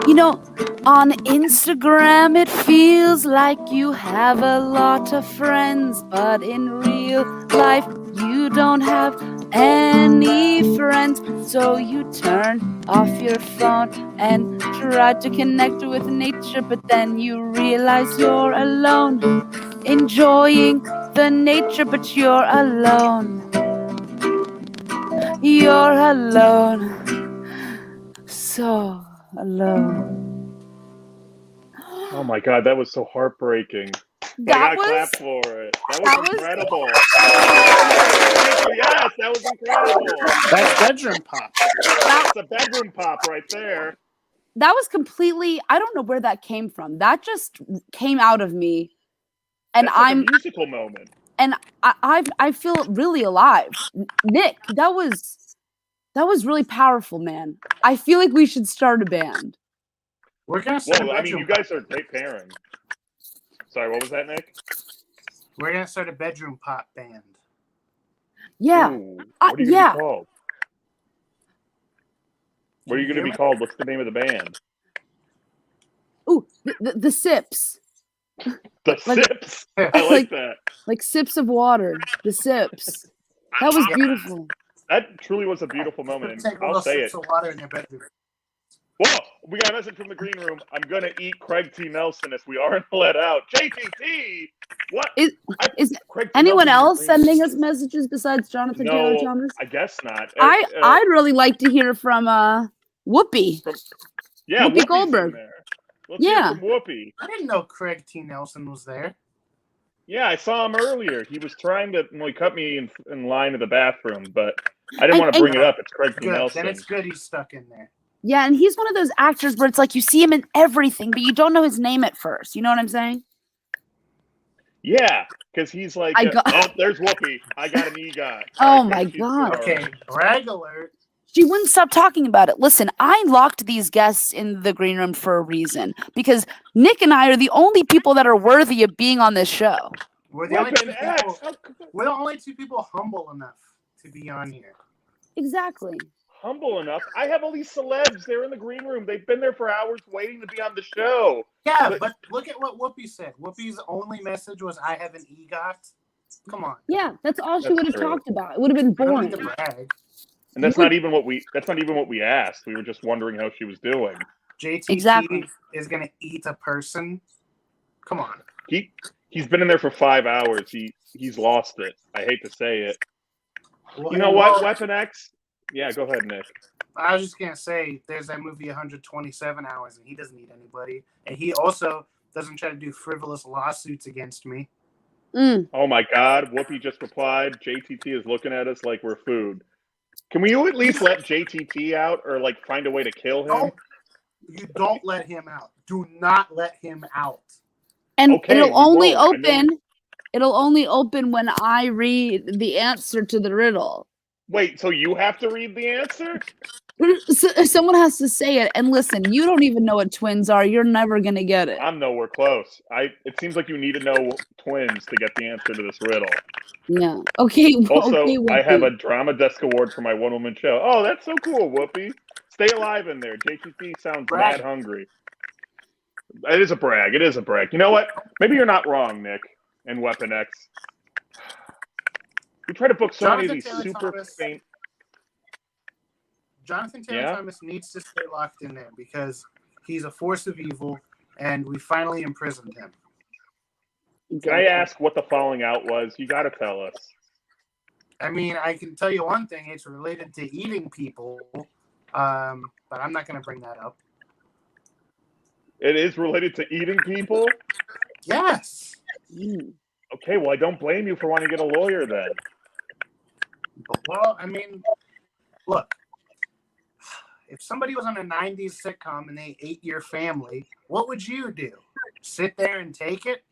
You know, on Instagram it feels like you have a lot of friends, but in real life you don't have any friends. So you turn off your phone and try to connect with nature, but then you realize you're alone, enjoying the nature, but you're alone. You're alone. So alone. Oh my god, that was so heartbreaking. I gotta clap for it. That was incredible. Yes, that was incredible. That's bedroom pop. That's a bedroom pop right there. That was completely, I don't know where that came from. That just came out of me. And that's like a musical moment. And I feel really alive. Nick, that was really powerful, man. I feel like we should start a band. We're gonna start I mean, you guys are a great pairing. Sorry, what was that, Nick? We're gonna start a bedroom pop band. Yeah. Ooh, what are you gonna be called? What are you gonna be called? What's the name of the band? Ooh, the Sips. The Sips. I like that. Like sips of water. The Sips. That was beautiful. That truly was a beautiful moment. I'll say it. Of water in your bedroom. Whoa! We got a message from the green room. I'm gonna eat Craig T. Nelson if we aren't let out. JTT! What? Is anyone else sending us messages besides Jonathan Taylor Thomas? I guess not. I'd really like to hear from Whoopi. Whoopi Goldberg. Let's hear from Whoopi. I didn't know Craig T. Nelson was there. Yeah, I saw him earlier. He was trying to cut me in line to the bathroom, but I didn't want to bring it up. It's Craig T. Nelson. Then it's good he's stuck in there. Yeah, and he's one of those actors where it's like you see him in everything, but you don't know his name at first. You know what I'm saying? Yeah, because he's like, there's Whoopi. I got an EGOT. Oh my god. Okay, brag alert. She wouldn't stop talking about it. Listen, I locked these guests in the green room for a reason, because Nick and I are the only people that are worthy of being on this show. We're the only two people humble enough to be on here. Exactly. Humble enough. I have all these celebs. They're in the green room. They've been there for hours waiting to be on the show. Yeah, but look at what Whoopi said. Whoopi's only message was, I have an EGOT. Come on. Yeah, that's all she would have talked about. It would have been boring. And that's not even what we asked. We were just wondering how she was doing. JTT is gonna eat a person. Come on. He's been in there for 5 hours. He's lost it. I hate to say it. Well, you know what, Weapon X? Yeah, go ahead, Nick. I was just going to say, there's that movie 127 Hours, and he doesn't need anybody. And he also doesn't try to do frivolous lawsuits against me. Oh, my God. Whoopi just replied, JTT is looking at us like we're food. Can we at least let JTT out or, find a way to kill him? No, you don't let him out. Do not let him out. And it'll only open when I read the answer to the riddle. Wait, so you have to read the answer? Someone has to say it. And listen, you don't even know what twins are. You're never going to get it. I'm nowhere close. It seems like you need to know twins to get the answer to this riddle. Yeah. Okay. Also, okay, I have a Drama Desk Award for my one-woman show. Oh, that's so cool, Whoopi. Stay alive in there. JTT sounds mad hungry. It is a brag. It is a brag. You know what? Maybe you're not wrong, Nick and Weapon X. We try to book so many of these super faint. Jonathan Taylor Thomas needs to stay locked in there because he's a force of evil, and we finally imprisoned him. Can I ask what the falling out was? You got to tell us. I mean, I can tell you one thing. It's related to eating people, but I'm not going to bring that up. It is related to eating people? Yes. Okay, well, I don't blame you for wanting to get a lawyer then. Well, I mean, look. If somebody was on a 90s sitcom and they ate your family, what would you do? Sit there and take it?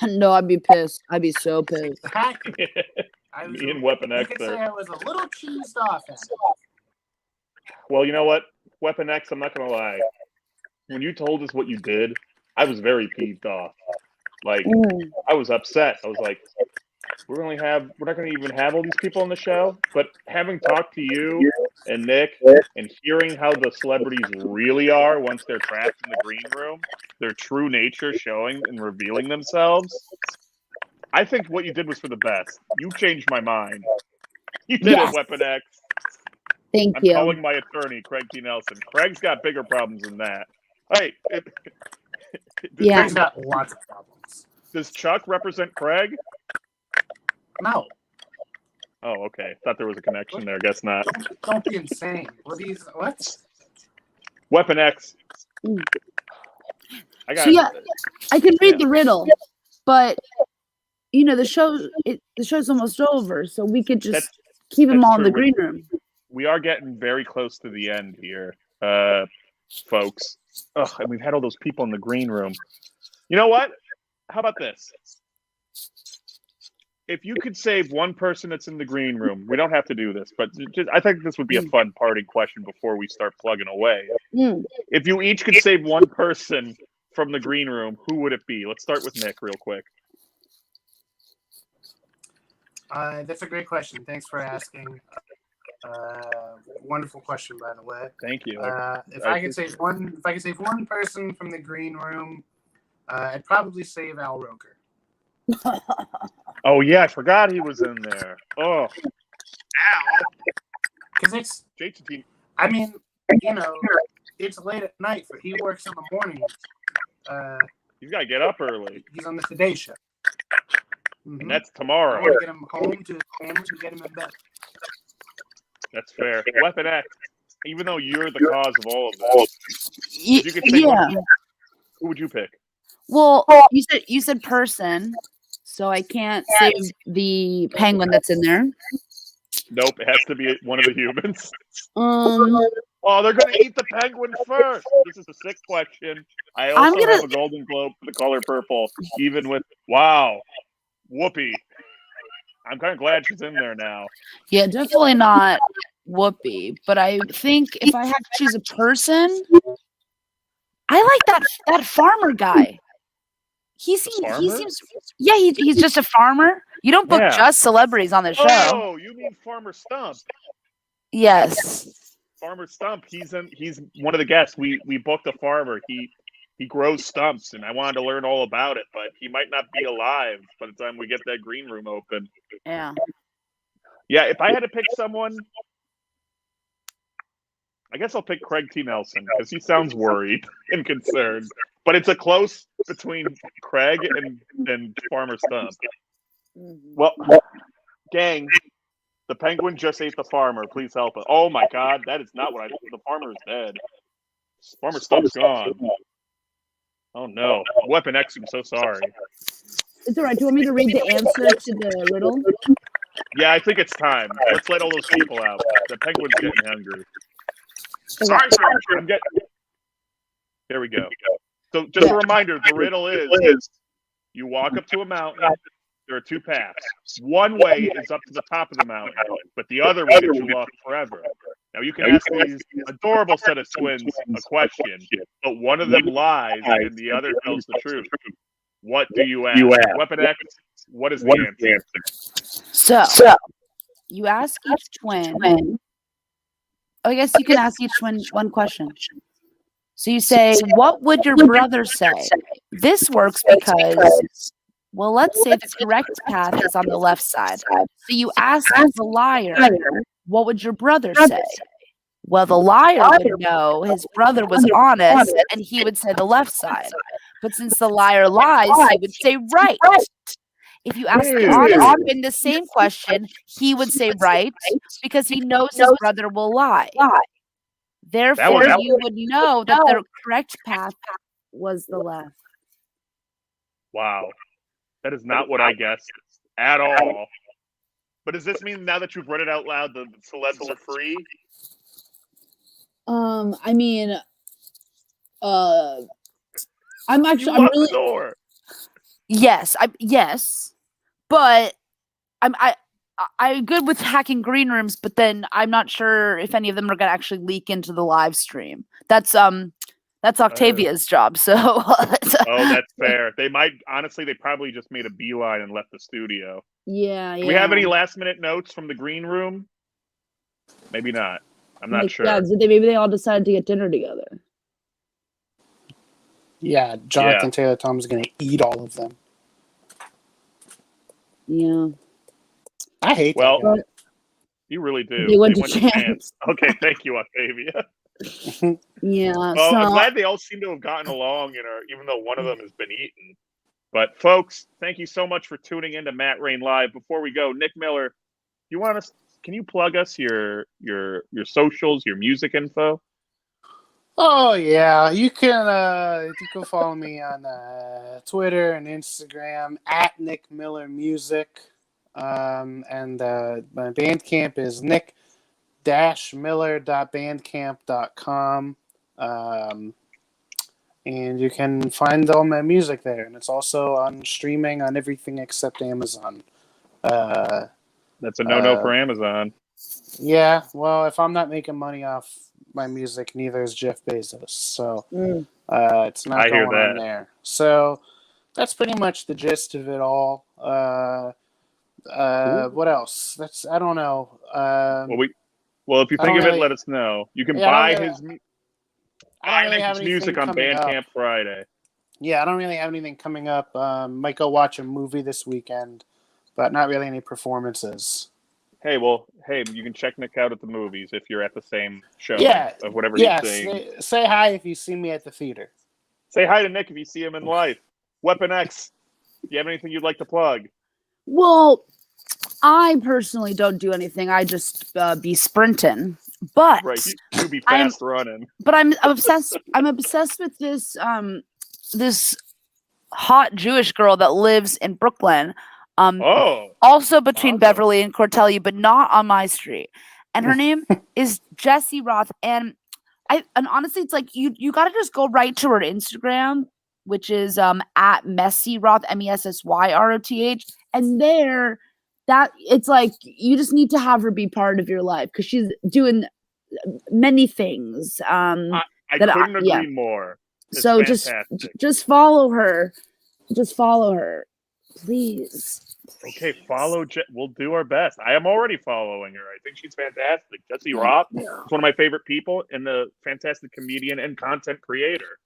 No, I'd be pissed. I'd be so pissed. Me and Weapon X you could say I was a little cheesed off at it. Well, you know what? Weapon X, I'm not going to lie. When you told us what you did, I was very peeved off. Like, I was upset. I was like, we're not going to even have all these people on the show. But having talked to you and Nick and hearing how the celebrities really are once they're trapped in the green room, their true nature showing and revealing themselves, I think what you did was for the best. You changed my mind. You did it, Weapon X. Thank you. I'm calling my attorney, Craig T. Nelson. Craig's got bigger problems than that. Hey, Craig's got lots of problems. Does Chuck represent Craig? No. Oh, okay. Thought there was a connection there. Guess not. Don't be insane. What? Weapon X. I can read the riddle, but the show's almost over, so we could just keep them all in the green room. We are getting very close to the end here, folks. Ugh, and we've had all those people in the green room. You know what? How about this? If you could save one person that's in the green room, we don't have to do this, but I think this would be a fun parting question before we start plugging away. If you each could save one person from the green room, who would it be? Let's start with Nick real quick. That's a great question. Thanks for asking. Wonderful question, by the way. Thank you. If I could save one person from the green room, I'd probably save Al Roker. Oh yeah, I forgot he was in there. Oh, because it's JTT. I mean, it's late at night. He works in the morning. He's got to get up early. He's on the Today Show. And that's tomorrow. I want to get him home to his family and get him in bed. That's fair. Weapon X, even though you're the cause of all of this, you could pick one, who would you pick? Well, you said person, so I can't save the penguin that's in there. Nope, it has to be one of the humans. Oh, they're going to eat the penguin first. This is a sick question. I also have a Golden Globe for the color purple, even with, wow, Whoopi. I'm kind of glad she's in there now. Yeah, definitely not Whoopi, but I think if I had to choose a person, I like that farmer guy. He seems he's just a farmer. You don't book just celebrities on the show. Oh, you mean Farmer Stump? Yes. Farmer Stump, he's one of the guests. We booked a farmer. He grows stumps, and I wanted to learn all about it, but he might not be alive by the time we get that green room open. Yeah. Yeah, if I had to pick someone, I guess I'll pick Craig T. Nelson because he sounds worried and concerned. But it's a close between Craig and Farmer Stump. Well, gang, the penguin just ate the farmer. Please help us. Oh my God, that is not what I. The farmer is dead. Farmer Stump's gone. Oh no, Weapon X. I'm so sorry. It's all right. Do you want me to read the answer to the riddle? Yeah, I think it's time. Let's let all those people out. The penguin's getting hungry. Sorry, sir. There we go. So just a reminder, the riddle is you walk up to a mountain, There are two paths. One way is up to the top of the mountain, but the other will get you lost forever. Now, you can ask these adorable set of twins a question, but one of them lies and the other tells the truth. What do you ask? Weapon X, what is the answer? So you ask each twin. I guess you can ask each twin one question. So you say, what would your brother say? This works because, well, let's say the correct path is on the left side. So you ask the liar, what would your brother say? Well, the liar would know his brother was honest and he would say the left side. But since the liar lies, he would say right. If you ask the honest twin the same question, he would say right because he knows his brother will lie. Therefore, you would know that the correct path was the left. Wow. That is not what I guessed at all. But does this mean now that you've read it out loud, the celebs are free? I mean, I'm really. Yes, but I'm good with hacking green rooms, but then I'm not sure if any of them are going to actually leak into the live stream. That's Octavia's job. So. Oh, that's fair. They might honestly. They probably just made a beeline and left the studio. Yeah. Do we have any last minute notes from the green room? Maybe not. I'm not sure. Yeah, maybe they all decided to get dinner together. Yeah, Jonathan Taylor Thomas is going to eat all of them. Yeah. I hate that. Well, you really do. They went to chance. Okay, thank you, Octavia. Yeah. Well, I'm glad they all seem to have gotten along, even though one of them has been eaten. But folks, thank you so much for tuning in to Matt Rain Live. Before we go, Nick Miller, can you plug us your socials, your music info? Oh yeah, you can follow me on Twitter and Instagram at Nick Miller Music, and my Bandcamp is nick-miller.bandcamp.com, and you can find all my music there, and it's also on streaming on everything except Amazon. That's a no-no for Amazon. Yeah, well, if I'm not making money off my music, neither is Jeff Bezos. So it's not going on there. So that's pretty much the gist of it all. What else? I don't know. Well, if you think of it, let us know. You can buy his music on Bandcamp Friday. Yeah, I don't really have anything coming up. Might go watch a movie this weekend, but not really any performances. Hey, you can check Nick out at the movies if you're at the same show of whatever he's saying. Say hi if you see me at the theater. Say hi to Nick if you see him in life. Weapon X, do you have anything you'd like to plug? Well, I personally don't do anything. I just be sprinting. But you be fast running. But I'm obsessed. I'm obsessed with this this hot Jewish girl that lives in Brooklyn. Also between Beverly and Cortelli, but not on my street. And her name is Jessie Roth. And honestly, it's like you gotta just go right to her Instagram, which is at Messy Roth, MESSYROTH. And there, that it's like you just need to have her be part of your life because she's doing many things. I couldn't agree more. It's so fantastic. just follow her. Just follow her. Please. Okay, follow. We'll do our best. I am already following her. I think she's fantastic. Jessie Roth is one of my favorite people and the fantastic comedian and content creator.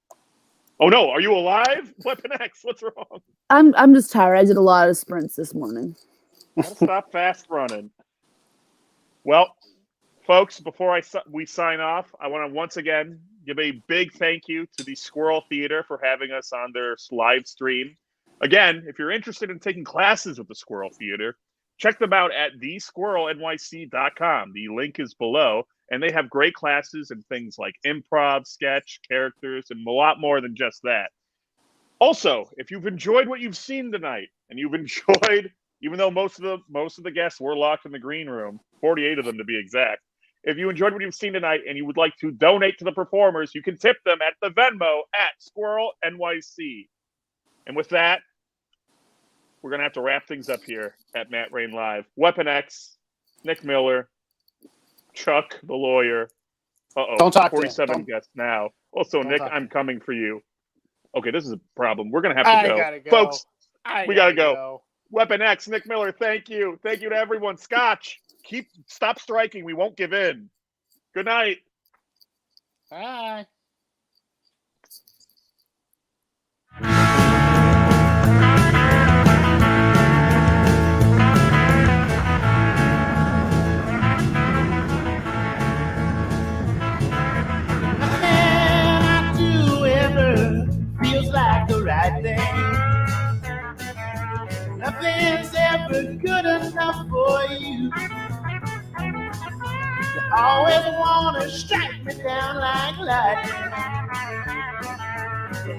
Oh no, are you alive? Weapon X, what's wrong? I'm just tired. I did a lot of sprints this morning. Gotta stop fast running. Well, folks, before we sign off, I want to once again give a big thank you to the Squirrel Theater for having us on their live stream. Again, if you're interested in taking classes with the Squirrel Theater, check them out at thesquirrelnyc.com. The link is below, and they have great classes in things like improv, sketch, characters, and a lot more than just that. Also, if you've enjoyed what you've seen tonight, and you've enjoyed, even though most of the guests were locked in the green room, 48 of them to be exact, if you enjoyed what you've seen tonight and you would like to donate to the performers, you can tip them at the Venmo at Squirrel NYC. And with that, we're going to have to wrap things up here at Matt Rain Live. Weapon X, Nick Miller, Chuck, the lawyer. Don't talk 47 guests now. Also, Nick, I'm coming for you. Okay, this is a problem. We're going to have to go. Gotta go. Folks, we got to go. Weapon X, Nick Miller, thank you. Thank you to everyone. Scotch, stop striking. We won't give in. Good night. Bye. Feels like the right thing. Nothing's ever good enough for you. You always want to strike me down like lightning.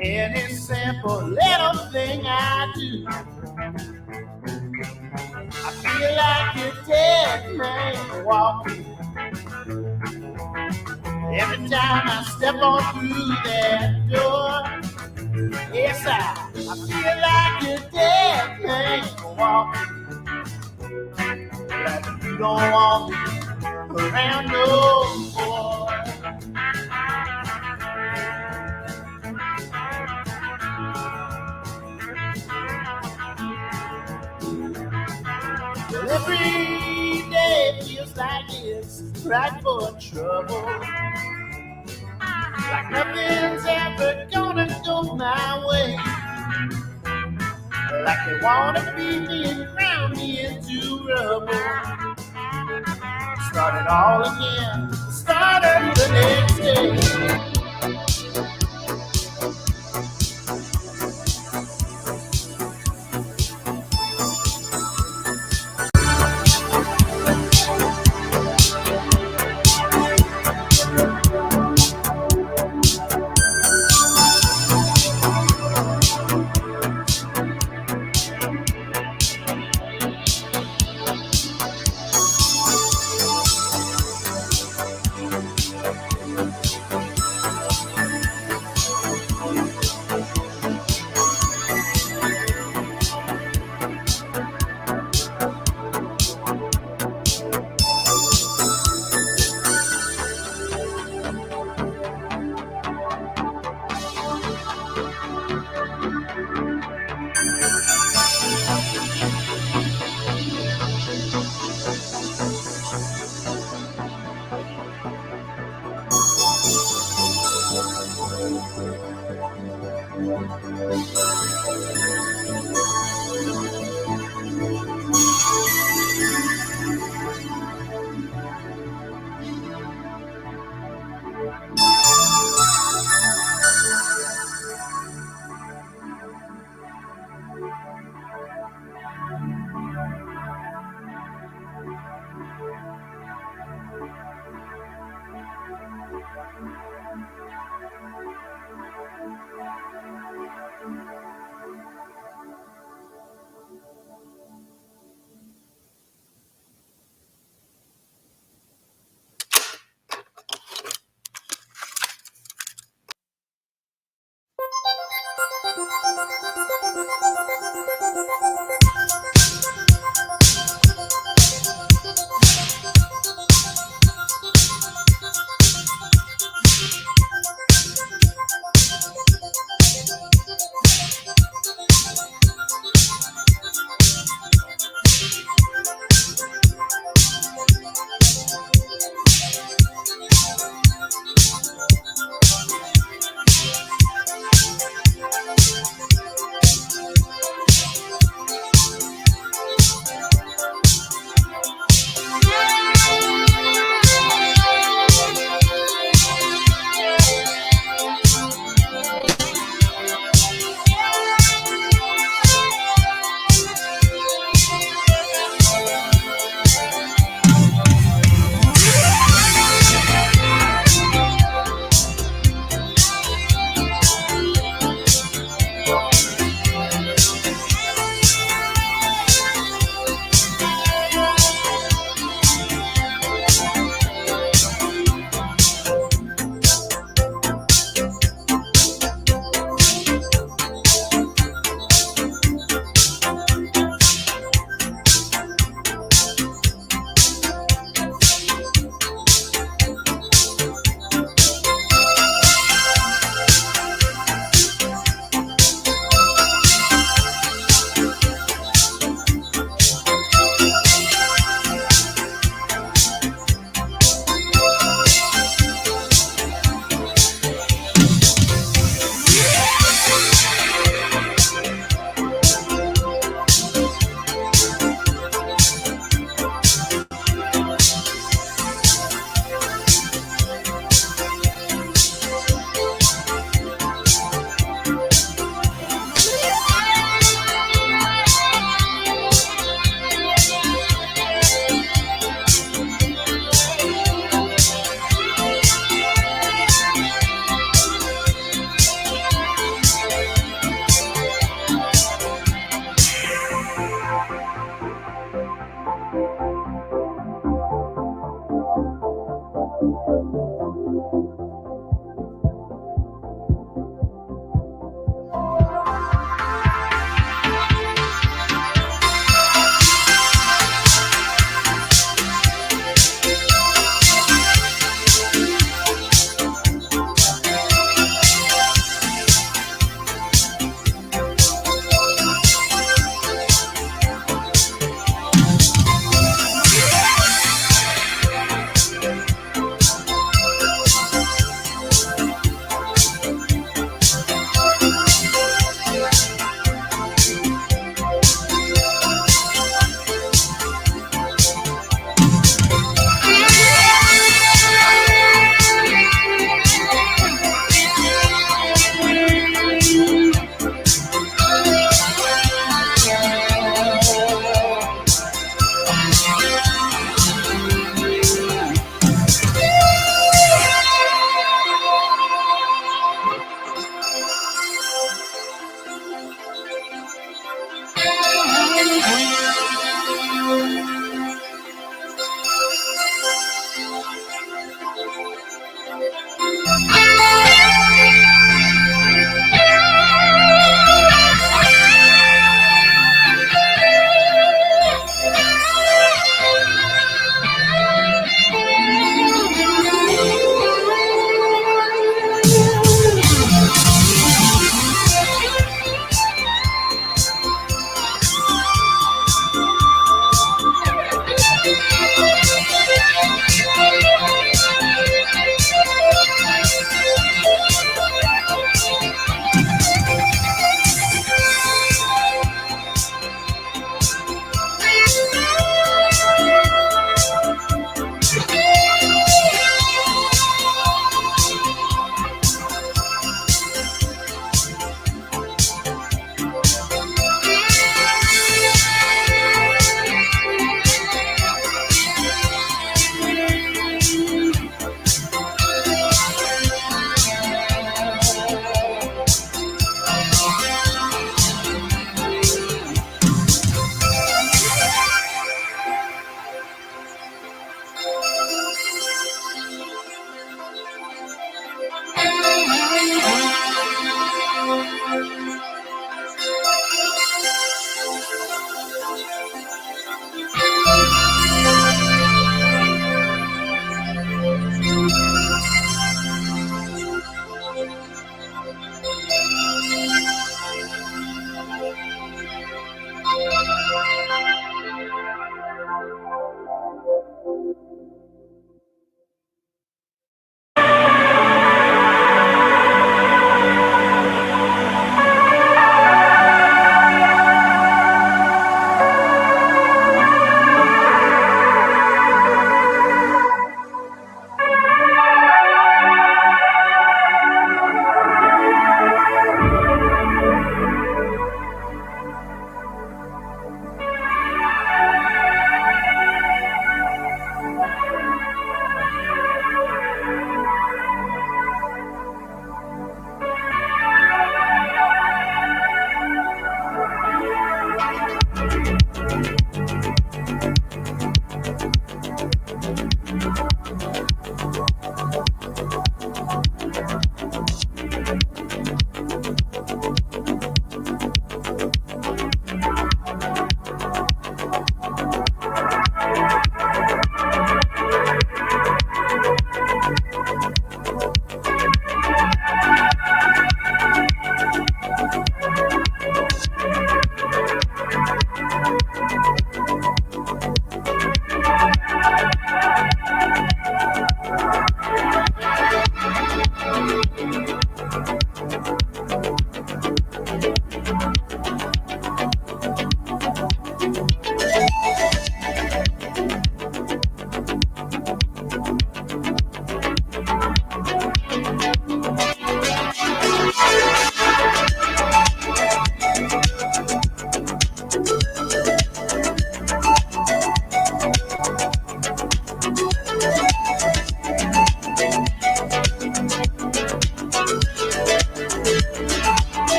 Any simple little thing I do, I feel like a dead man walking. Every time I step on through that door, yes, I feel like a dead man walking. Like you don't want me around no more. Well, every day feels like it's right for trouble. Like nothing's ever gonna go my way. Like they wanna beat me and ground me into rubble. Start it all again, start it the next day.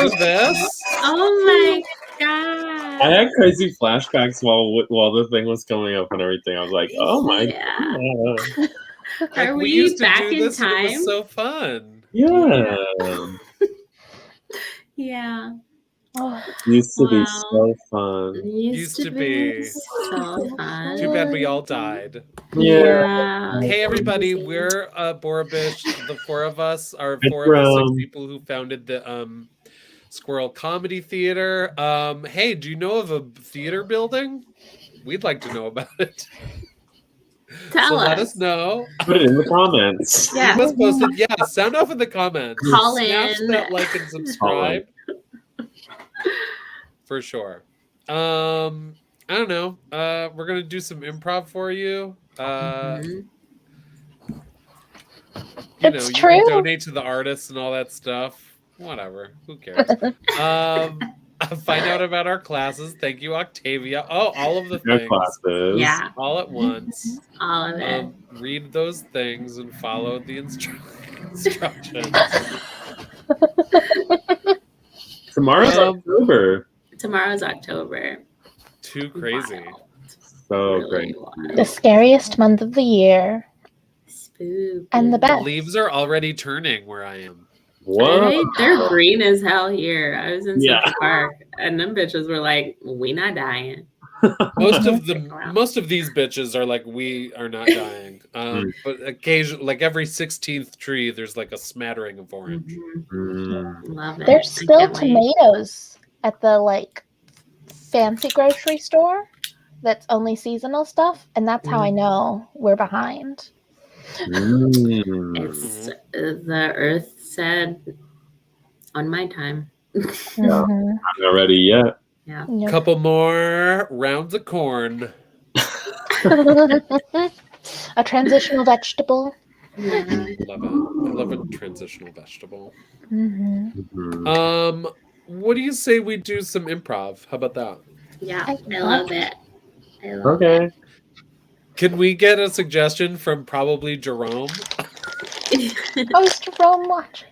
remember this? Oh my god! I had crazy flashbacks while the thing was coming up and everything. I was like, "Oh my god!" Like, Are we we used to back do in this, and it time? was so fun. Yeah. Yeah. Used to be so fun. Used to be so fun. Too bad we all died. Yeah. Hey everybody, we're Borabish. The four of us are It's four of the 6 Rome. people who founded the Squirrel Comedy Theater. Hey, do you know of a theater building? We'd like to know about it. Tell us. Let us know. Put it in the comments. Yeah. Keep us posted. Yeah, sound off in the comments. Call Smash in. that like and subscribe. For sure. I don't know. We're gonna do some improv for you. You It's you true. can donate to the artists and all that stuff. Whatever. Who cares? Find out about our classes. Thank you, Octavia. Oh, all of the Your things. classes. Yeah. All at once. All of it. Read those things and follow the instructions. Tomorrow's October. Tomorrow's October. Too crazy. So Really great. The scariest month of the year. Spooky. And the The best. leaves are already turning where I am. Right? They're green as hell here. I was in Yeah. Central Park, and them bitches were like, "We not dying." Most of these bitches are like, we are not dying. But occasionally, like every 16th tree, there's like a smattering of orange. Love it. There's still tomatoes at the like fancy grocery store that's only seasonal stuff, and that's how I know we're behind. It's the earth said on my time. Yeah. I'm not ready yet. Yeah. Couple more rounds of corn. A transitional vegetable. Yeah. Love it. I love a transitional vegetable. Mm-hmm. What do you say we do some improv? How about that? Yeah, I love it. I love Okay. Can we get a suggestion from probably Jerome? Oh, is Jerome watching?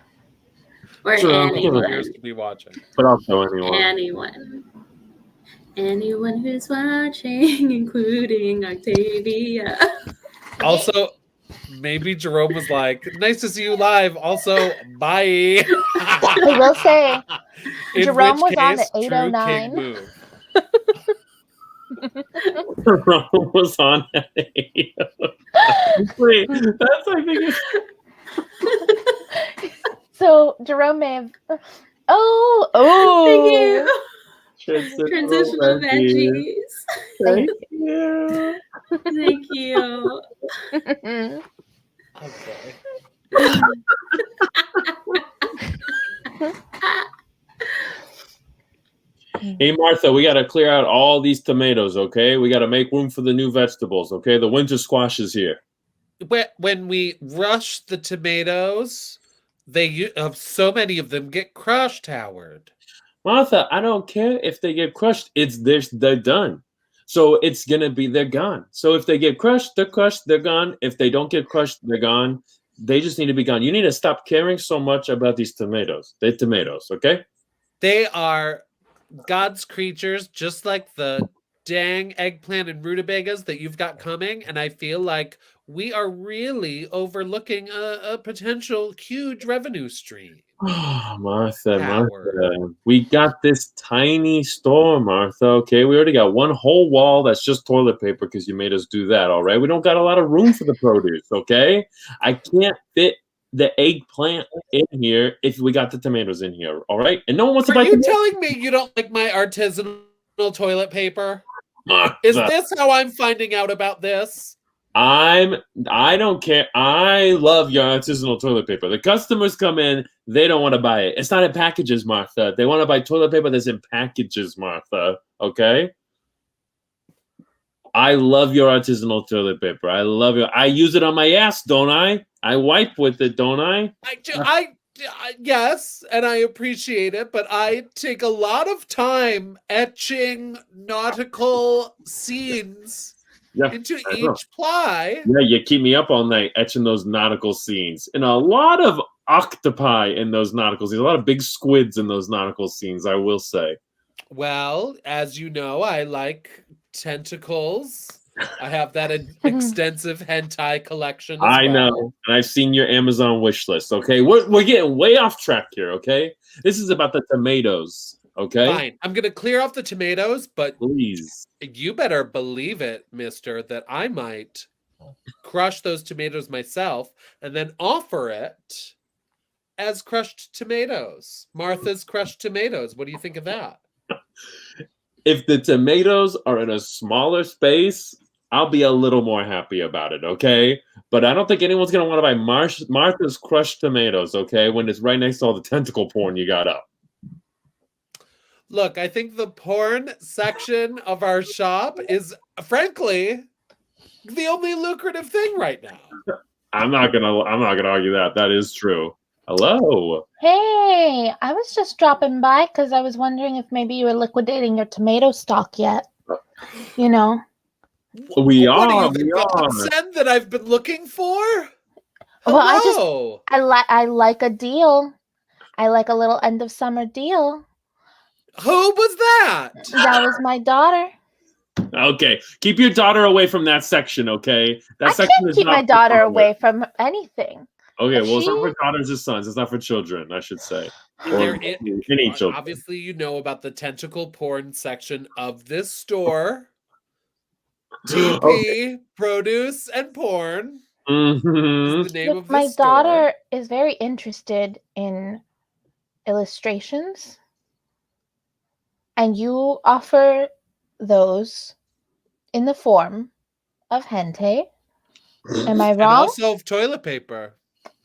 Or Jerome, anyone. appears to be watching. But also anyone. Anyone who's watching, including Octavia. Also, maybe Jerome was like, "Nice to see you live." Also, bye. I will say, In Jerome which was on case, at true 8:09. king move. Jerome was on at 8. Wait, that's I think it's... So Jerome may have. Oh! Thank you. Transitional veggies. Thank you. Thank you. Okay. Hey Martha, we got to clear out all these tomatoes, okay? We got to make room for the new vegetables, okay? The winter squash is here. When we rush the tomatoes, so many of them get crushed, Howard. Martha, I don't care if they get crushed. They're done. So it's gonna be they're gone. So if they get crushed, they're gone. If they don't get crushed, they're gone. They just need to be gone. You need to stop caring so much about these tomatoes. They're tomatoes, okay? They are God's creatures, just like the dang eggplant and rutabagas that you've got coming. And I feel like we are really overlooking a potential huge revenue stream. Oh, Martha, we got this tiny store, Martha, okay? We already got one whole wall that's just toilet paper because you made us do that, all right? We don't got a lot of room for the produce, okay? I can't fit the eggplant in here if we got the tomatoes in here, all right? And no one wants to buy tomatoes. Are you telling me you don't like my artisanal toilet paper? Martha. Is this how I'm finding out about this? I don't care. I love your artisanal toilet paper. The customers come in, they don't want to buy it. It's not in packages, Martha. They want to buy toilet paper that's in packages, Martha. Okay? I love your artisanal toilet paper. I love it. I use it on my ass, don't I? I wipe with it, don't I? Yes, and I appreciate it, but I take a lot of time etching nautical scenes into each ply. Yeah, you keep me up all night etching those nautical scenes. And a lot of octopi in those nauticals. There's a lot of big squids in those nautical scenes, I will say. Well, as you know, I like tentacles. I have that extensive hentai collection as I know, and I've seen your Amazon wish list. Okay, we're getting way off track here. Okay, this is about the tomatoes. Okay, fine. I'm gonna clear off the tomatoes, but please, you better believe it, Mister, that I might crush those tomatoes myself and then offer it as crushed tomatoes. Martha's crushed tomatoes. What do you think of that? If the tomatoes are in a smaller space, I'll be a little more happy about it, okay? But I don't think anyone's going to want to buy Martha's crushed tomatoes, okay, when it's right next to all the tentacle porn you got up. Look, I think the porn section of our shop is, frankly, the only lucrative thing right now. I'm not gonna argue that. That is true. Hello. Hey, I was just dropping by because I was wondering if maybe you were liquidating your tomato stock yet. You know. We what are. What are you, the godsend that I've been looking for? Well, I like a deal. I like a little end of summer deal. Who was that? That was my daughter. Okay, keep your daughter away from that section, okay? That section can't keep my daughter away from anything. Okay, well, it's not for daughters and sons. It's not for children, I should say. Or any children. Obviously, you know about the tentacle porn section of this store. TP, okay. Produce, and Porn. Mm-hmm. Is the name of my store. Daughter is very interested in illustrations. And you offer those in the form of hentai. Am I wrong? And also of toilet paper.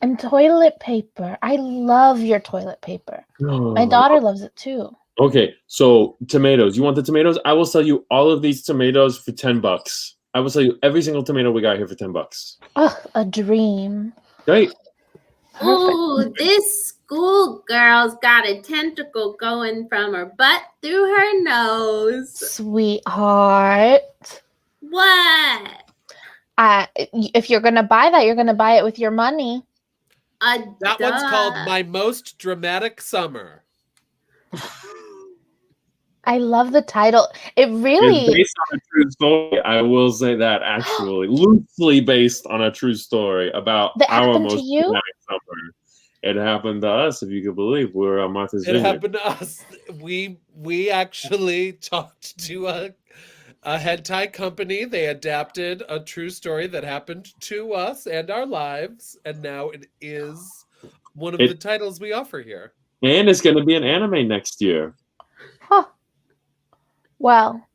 And toilet paper. I love your toilet paper. My daughter loves it too. Okay, so tomatoes. You want the tomatoes? I will sell you all of these tomatoes for $10. I will sell you every single tomato we got here for $10. Oh, a dream. Great. Ooh, this schoolgirl's got a tentacle going from her butt through her nose. Sweetheart. What? If you're gonna buy that, you're gonna buy it with your money. That one's called My Most Dramatic Summer. I love the title. It really is based on a true story. I will say that actually, loosely based on a true story about our most dramatic summer. It happened to us, if you could believe. We were on Martha's Vineyard. It happened to us. We actually talked to a hentai company. They adapted a true story that happened to us and our lives, and now it is one of the titles we offer here. And it's going to be an anime next year. Huh. Well,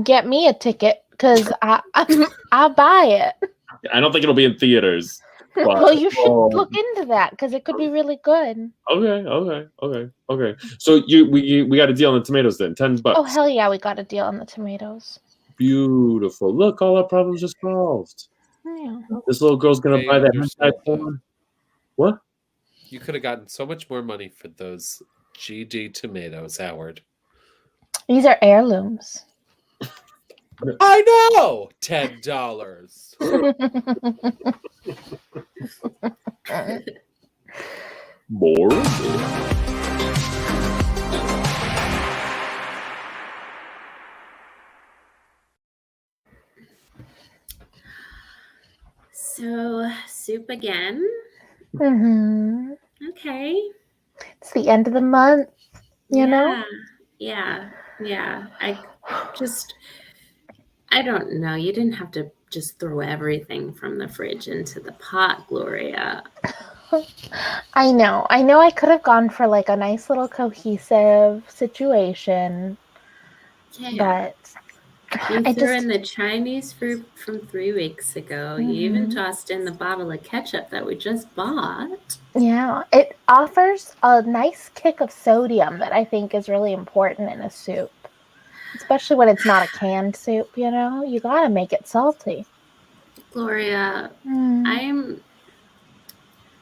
get me a ticket because I'll buy it. I don't think it'll be in theaters. But, well, you should look into that because it could be really good. Okay. So we got a deal on the tomatoes then, $10. Oh hell yeah, we got a deal on the tomatoes. Beautiful. Look, all our problems are solved. Yeah. This little girl's gonna buy that hentai porn. What? You could have gotten so much more money for those GD tomatoes, Howard. These are heirlooms. I know. $10. More. So, soup again. Mm-hmm. Okay. It's the end of the month, you know? Yeah. I don't know. You didn't have to just throw everything from the fridge into the pot, Gloria. I know. I could have gone for like a nice little cohesive situation. Yeah. But you threw in the Chinese fruit from 3 weeks ago. Mm-hmm. You even tossed in the bottle of ketchup that we just bought. Yeah. It offers a nice kick of sodium that I think is really important in a soup. Especially when it's not a canned soup, you know? You gotta make it salty. Gloria, I'm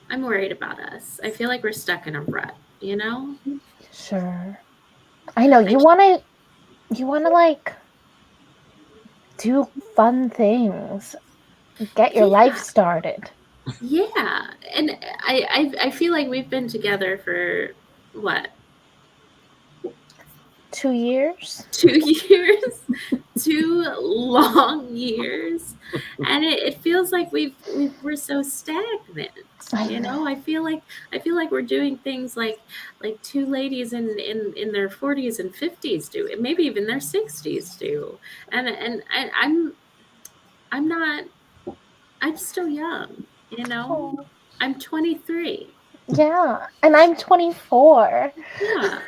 worried about us. I feel like we're stuck in a rut, you know? Sure. I know. You wanna like do fun things. Get your life started. Yeah, and I feel like we've been together for what? 2 years. 2 years, 2 long years, and it feels like we're so stagnant. You know, I feel like we're doing things like two ladies in their 40s and 50s do, and maybe even their 60s do, and I'm not. I'm still young. You know, I'm 23. Yeah, and I'm 24. Yeah.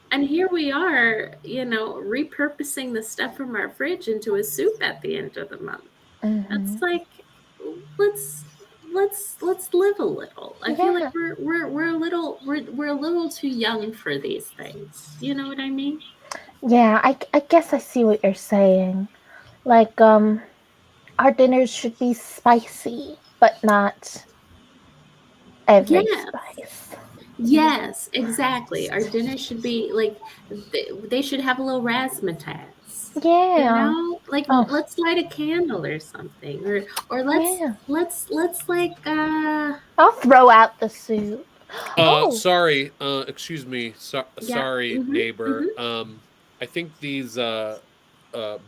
And here we are, you know, repurposing the stuff from our fridge into a soup at the end of the month. It's like, let's live a little. I feel like we're a little too young for these things. You know what I mean? Yeah, I guess I see what you're saying. Like, our dinners should be spicy, but not every spice. Yes, exactly. Our dinner should be like they should have a little razzmatazz. Yeah. You know, like let's light a candle or something, or let's like. I'll throw out the soup. Sorry. Excuse me. Sorry, neighbor. I think these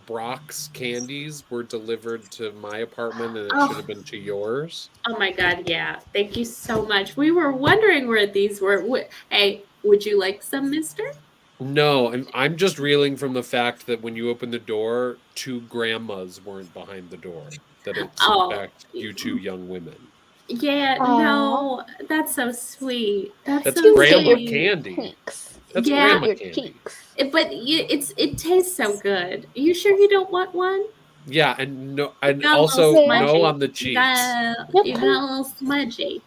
Brock's candies were delivered to my apartment, and it should have been to yours. Oh my God! Yeah, thank you so much. We were wondering where these were. Hey, would you like some, Mister? No, I'm just reeling from the fact that when you opened the door, 2 grandmas weren't behind the door. That it's in fact you 2 young women. Yeah, no, that's so sweet. That's so grandma sweet. Candy. That's yeah, grandma candy. But it tastes so good. Are you sure you don't want one? Yeah, and also no on the cheeks. You got a little smudgy.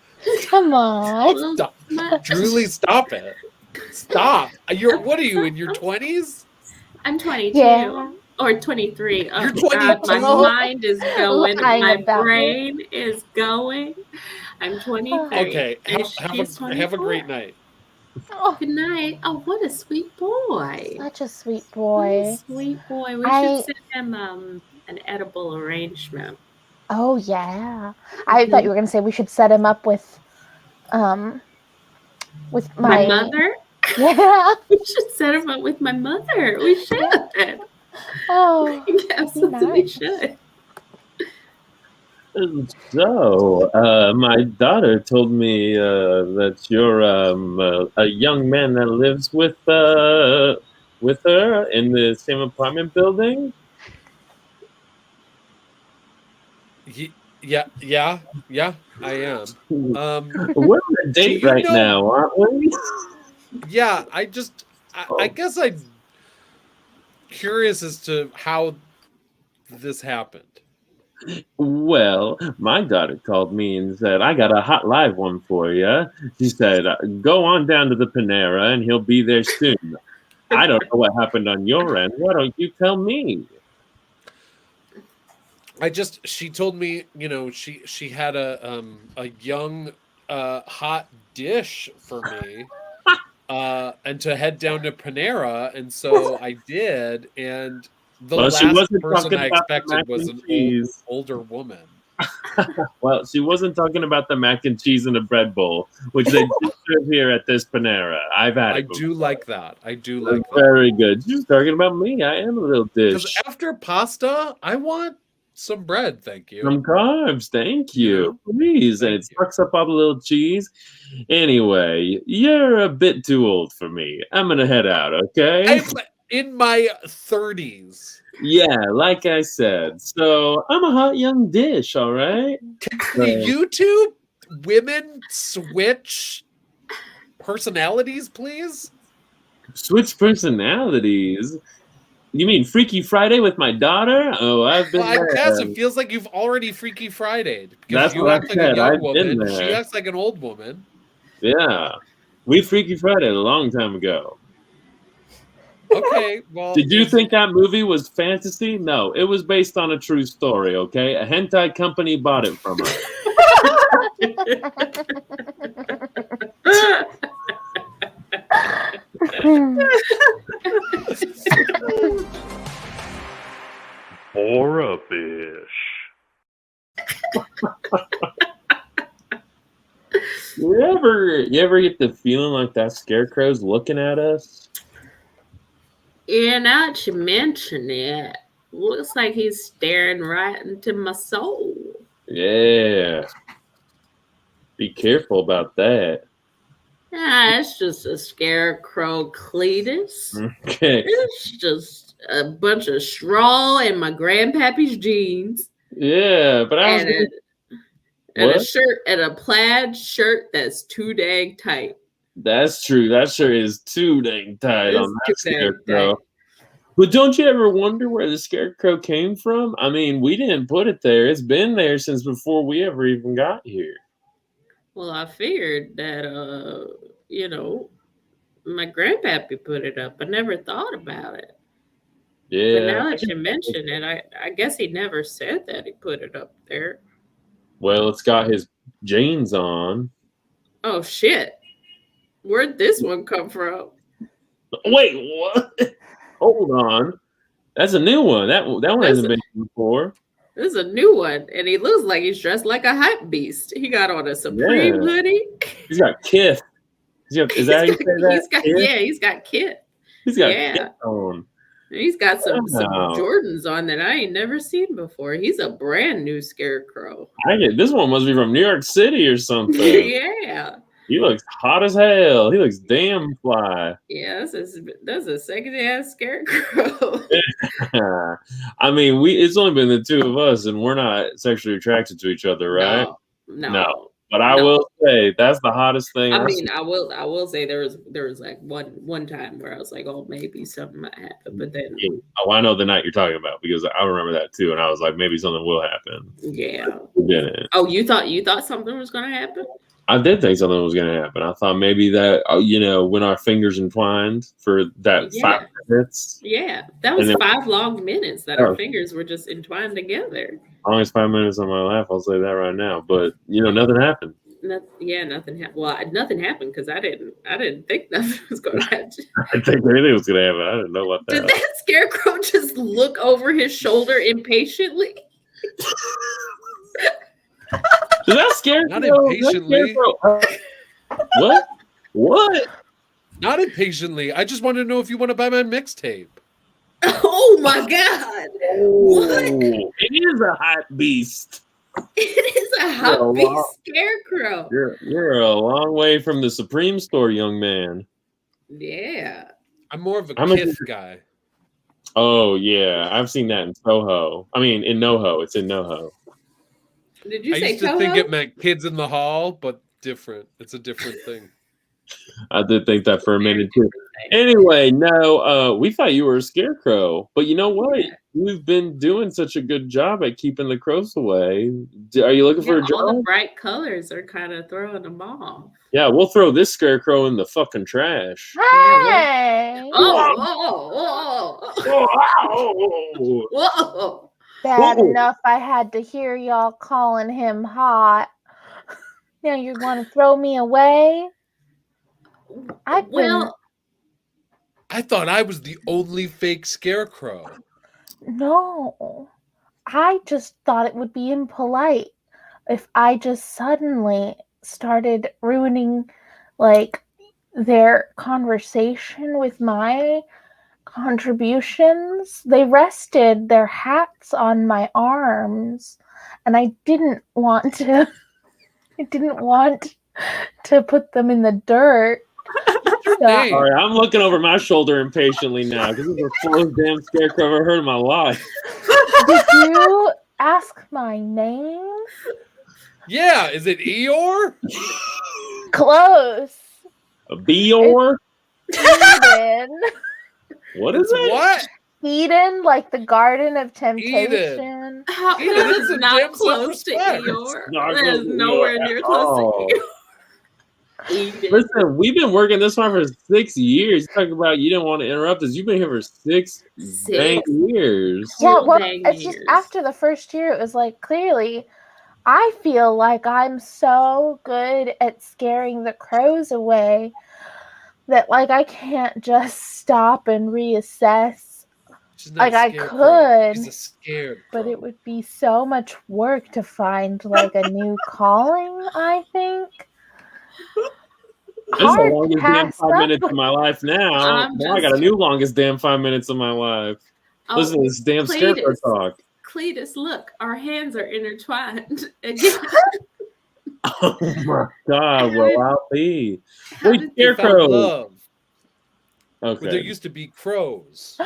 Come on. Stop. Julie, stop it. Stop. What are you, in your 20s? I'm 22 or 23. Oh, You're 22. God, my mind is going. My brain is going. I'm 23. Okay, have a great night. Good night. Oh, what a sweet boy. Such a sweet boy. Sweet boy. We should send him an edible arrangement. Oh, yeah. I thought you were going to say we should set him up with my mother. Yeah. We should set him up with my mother. We should. Yeah. Oh, yes, we should. So, my daughter told me that you're a young man that lives with her in the same apartment building. Yeah, I am. We're on a date right now, aren't we? Yeah, I guess I'm curious as to how this happened. Well, my daughter called me and said, I got a hot live one for you. She said, go on down to the Panera and he'll be there soon. I don't know what happened on your end. Why don't you tell me? She told me, you know, she had a young hot dish for me and to head down to Panera, and so I did, and the last person I expected was an older woman. Well, she wasn't talking about the mac and cheese in a bread bowl, which they do serve here at this Panera. I've had it. I do like that. Very good. She's talking about me. I am a little dish. Because after pasta, I want some bread, thank you. Some carbs, thank you. Please. And it sucks up all the little cheese. Anyway, you're a bit too old for me. I'm going to head out, okay? I'm in my 30s. Yeah, like I said. So I'm a hot young dish, all right? Can you 2 women switch personalities, please? Switch personalities? You mean Freaky Friday with my daughter? Oh, I've been there. I guess it feels like you've already Freaky Friday'd. That's what I said. I've been there. She acts like an old woman. Yeah. We Freaky Friday a long time ago. Okay, well... Did you think that movie was fantasy? No, it was based on a true story, okay? A hentai company bought it from us. Borabish. You ever get the feeling like that scarecrow's looking at us? Yeah, now that you mention it, looks like he's staring right into my soul. Yeah. Be careful about that. Ah, it's just a scarecrow, Cletus. Okay. It's just a bunch of straw and my grandpappy's jeans. Yeah, but I was and a shirt and a plaid shirt that's too dang tight. That's true. That shirt is too dang tight on that scarecrow. Tight. But don't you ever wonder where the scarecrow came from? I mean, we didn't put it there. It's been there since before we ever even got here. Well, I figured that, my grandpappy put it up. I never thought about it. Yeah. But now that you mention it, I guess he never said that he put it up there. Well, it's got his jeans on. Oh, shit. Where'd this one come from? Wait, what? Hold on. That's a new one. That one hasn't been before. This is a new one, and he looks like he's dressed like a hype beast. He got on a Supreme hoodie. He's got Kith. Is that how you say that? He's got Kith. He's got Kith on. He's got some Jordans on that I ain't never seen before. He's a brand new scarecrow. This one must be from New York City or something. Yeah. He looks hot as hell. He looks damn fly. Yeah, that's a sexy ass scarecrow. I mean, it's only been the two of us, and we're not sexually attracted to each other, right? No. But I will say that's the hottest thing. I mean, I will say there was like one time where I was like, oh, maybe something might happen, but then I know the night you're talking about because I remember that too, and I was like, maybe something will happen. Yeah. It didn't. Oh, you thought something was gonna happen? I did think something was going to happen. I thought maybe that, when our fingers entwined for that 5 minutes. Yeah, that was 5 long minutes that our fingers were just entwined together. Longest 5 minutes of my life, I'll say that right now. But, nothing happened. Nothing happened. Well, nothing happened because I didn't think nothing was going to happen. I didn't think anything was going to happen. I didn't know what that Did that scarecrow just look over his shoulder impatiently? Does that scare Not impatiently. What? What? Not impatiently. I just wanted to know if you want to buy my mixtape. Oh my God! What? It is a hot beast. It is a hot beast scarecrow. You're a long way from the Supreme store, young man. Yeah. I'm more of a Kith guy. Oh yeah, I've seen that in Soho. I mean, in NoHo. It's in NoHo. Did you say I used to Toho? think it meant kids in the hall, but different. It's a different thing. I did think that for a minute too. Anyway, no, we thought you were a scarecrow, but you know what? Yeah. You've been doing such a good job at keeping the crows away. Are you looking for a job? All the bright colors are kind of throwing them off. Yeah, we'll throw this scarecrow in the fucking trash. Hey! Whoa! Bad enough I had to hear y'all calling him hot. Now you want to throw me away? I thought I was the only fake scarecrow. No. I just thought it would be impolite if I just suddenly started ruining, their conversation with my contributions. They rested their hats on my arms, and I didn't want to put them in the dirt. So, all right, I'm looking over my shoulder impatiently now because this is the slowest damn scarecrow I've ever heard in my life. Did you ask my name? Yeah, is it Eeyore? Close. A Beor? Eden. What is it? What? Eden, like the Garden of Temptation. Eden. How is it not close to Eeyore? That is nowhere near close to Eeyore. Listen, we've been working this one for 6 years. Talking about you didn't want to interrupt us. You've been here for 6 dang years. Yeah, well, it's just after the first year, it was like, clearly, I feel like I'm so good at scaring the crows away that, I can't just stop and reassess. I could, but it would be so much work to find, a new calling, I think. This is the longest damn 5 minutes of my life now. Now I got a new longest damn 5 minutes of my life. Listen to this damn scarecrow talk. Cletus, look, our hands are intertwined again. Oh my God! Well, I'll be. Wait, scarecrow. Okay. There used to be crows.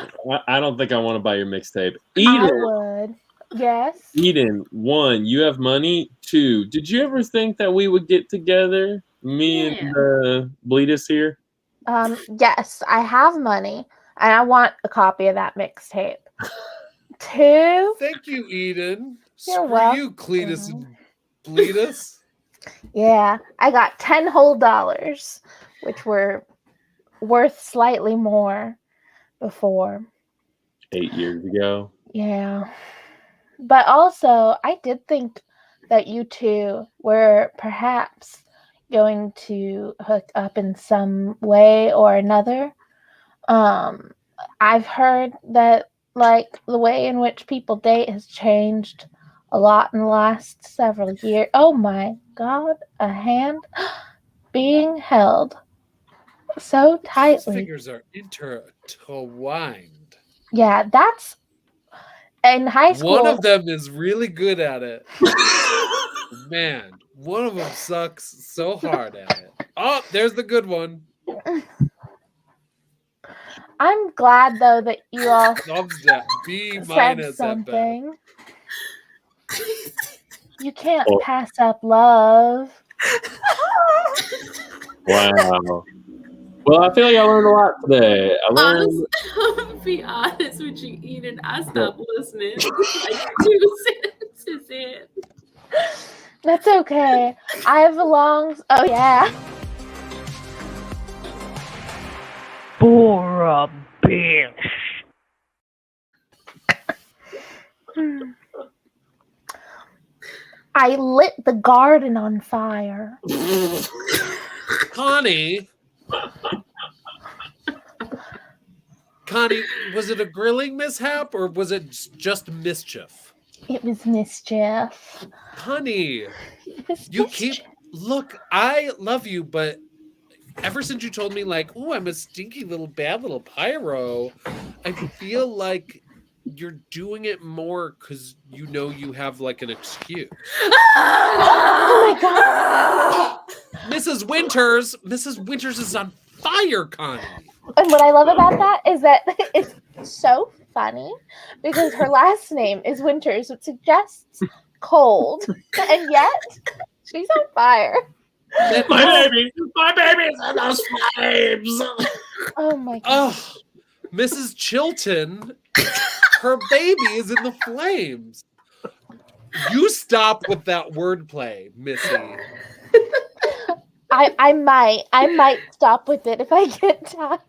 I don't think I want to buy your mixtape. Eden. I would. Yes. Eden, 1, you have money. 2, did you ever think that we would get together? Me and Bleedus here? Yes, I have money and I want a copy of that mixtape. 2. Thank you, Eden. You're welcome. You, Cletus and Bleedus. Yeah, I got $10 whole, which were worth slightly more before. 8 years ago. Yeah. But also, I did think that you two were perhaps going to hook up in some way or another. I've heard that, like, the way in which people date has changed a lot in the last several years. Oh my God, a hand being held so tightly. His fingers are intertwined. Yeah, that's in high school. One of them is really good at it. Man, one of them sucks so hard at it. Oh, there's the good one. I'm glad though that you all B- said something. You can't pass up love. Wow. Well, I feel like I learned a lot today. I'll be honest with you, Eden. I stopped listening like 2 sentences in. That's okay. I have a long. Oh yeah. Borabish. I lit the garden on fire. Connie, was it a grilling mishap or was it just mischief? It was mischief. Honey, look, I love you, but ever since you told me, like, oh, I'm a stinky little bad little pyro, I feel like you're doing it more because you know you have, like, an excuse. Oh my God. Mrs. Winters is on fire, Connie. And what I love about that is that it's so funny because her last name is Winters, which suggests cold, and yet she's on fire. My baby's in those flames. Oh my God. Oh, Mrs. Chilton, her baby is in the flames. You stop with that wordplay, Missy. I might stop with it if I get time.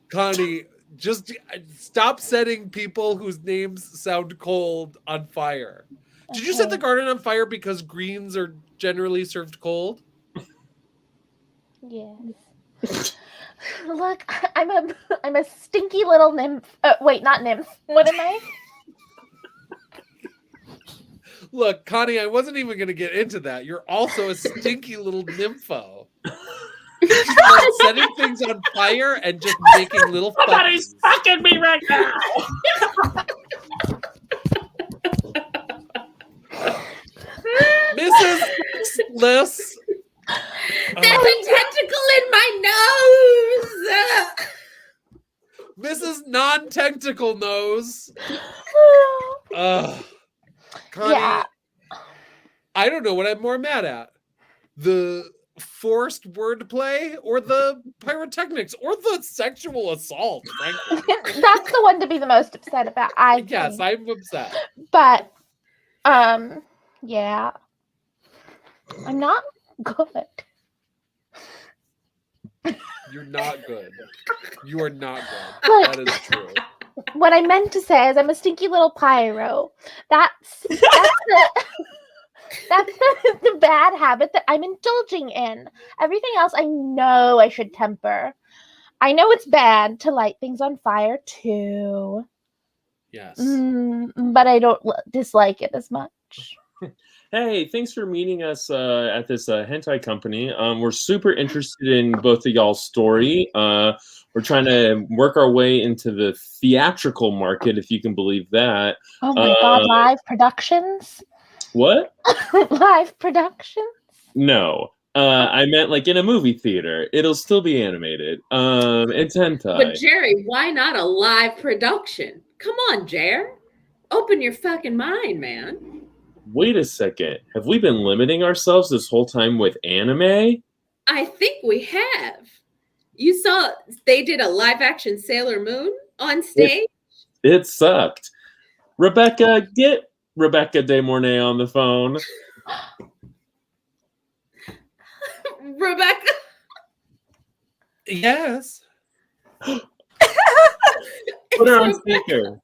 Connie, just stop setting people whose names sound cold on fire. Okay. Did you set the garden on fire because greens are generally served cold? Yes. Look, I'm a stinky little nymph. Wait, not nymph. What am I? Look, Connie, I wasn't even going to get into that. You're also a stinky little nympho. Like setting things on fire and just making little Somebody's fucking me right now. Mrs. Bliss. There's a tentacle in my nose. Mrs. Non-tentacle nose. Connie, yeah. I don't know what I'm more mad at. The forced wordplay or the pyrotechnics or the sexual assault, frankly. That's the one to be the most upset about, I think. Yes, I'm upset. But, yeah. I'm not good. You're not good. You are not good. Look, that is true. What I meant to say is I'm a stinky little pyro. That's the bad habit that I'm indulging in. Everything else I know I should temper. I know it's bad to light things on fire too. Yes. But I don't dislike it as much. Hey, thanks for meeting us at this hentai company. We're super interested in both of y'all's story. We're trying to work our way into the theatrical market, if you can believe that. Oh my God, live productions? What? Live productions? No. I meant like in a movie theater. It'll still be animated. It's hentai. But Jerry, why not a live production? Come on, Jer. Open your fucking mind, man. Wait a second. Have we been limiting ourselves this whole time with anime? I think we have. You saw they did a live action Sailor Moon on stage? It sucked. Rebecca, get Rebecca De Mornay on the phone. Rebecca? Yes. Put her on speaker.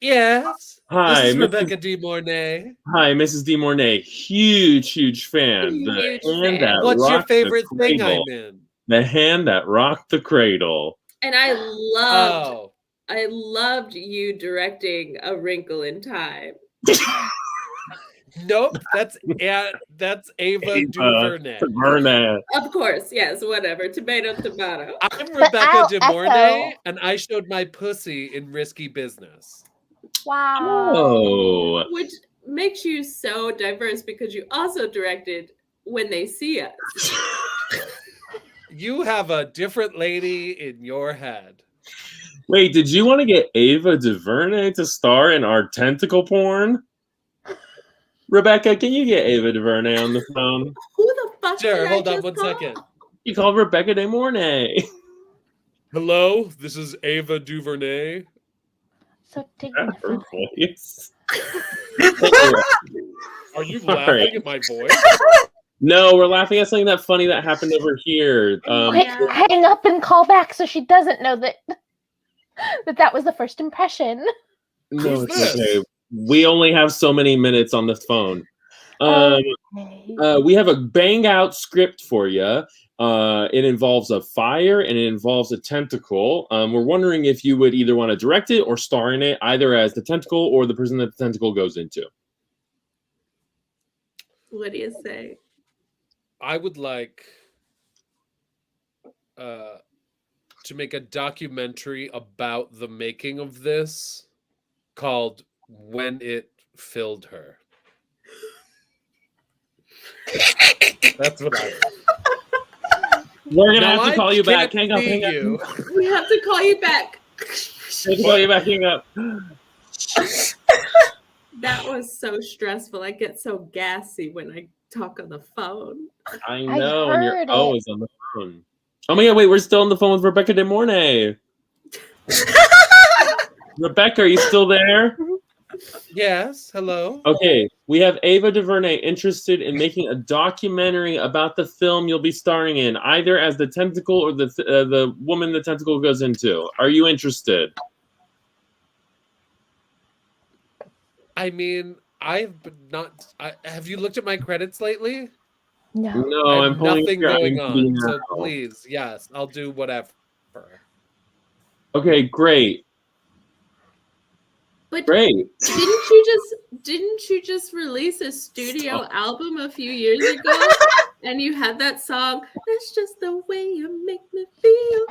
Yes. Hi, this is Mrs. Rebecca De Mornay. Hi, Mrs. De Mornay. Huge fan. Huge hand fan. that What's your rocked the favorite thing I'm cradle. in? The hand that rocked the cradle. And I loved you directing A Wrinkle in Time. Nope, that's Ava DuVernay. Of course, yes, whatever. Tomato. I'm Rebecca De Mornay, and I showed my pussy in Risky Business. Wow. Oh. Which makes you so diverse because you also directed When They See Us. You have a different lady in your head. Wait, did you want to get Ava DuVernay to star in our tentacle porn? Rebecca, can you get Ava DuVernay on the phone? Who the fuck? Sure, hold on 1 second. You called Rebecca De Mornay. Hello, this is Ava DuVernay. So dignified. Are you laughing at my voice? No, we're laughing at something that funny that happened over here. Quick, hang up and call back so she doesn't know that was the first impression. No, it's okay. We only have so many minutes on the phone. We have a bang out script for you. It involves a fire and it involves a tentacle. We're wondering if you would either want to direct it or star in it, either as the tentacle or the person that the tentacle goes into. What do you say? I would like to make a documentary about the making of this called When It Filled Her. That's what I We're going to have to call you back. Hang up. We have to call you back. Hang up. That was so stressful. I get so gassy when I talk on the phone. I know, and you're always on the phone. Oh my God, wait, we're still on the phone with Rebecca De Mornay. Rebecca, are you still there? Yes, hello. Okay, we have Ava DuVernay interested in making a documentary about the film you'll be starring in, either as the tentacle or the woman the tentacle goes into. Are you interested? I mean, I've not. Have you looked at my credits lately? No, I have I'm pulling nothing your going IMDb on. So now. please, yes, I'll do whatever. Okay, great. But great. Didn't you just release a studio album a few years ago? And you had that song, "That's Just the Way You Make Me Feel."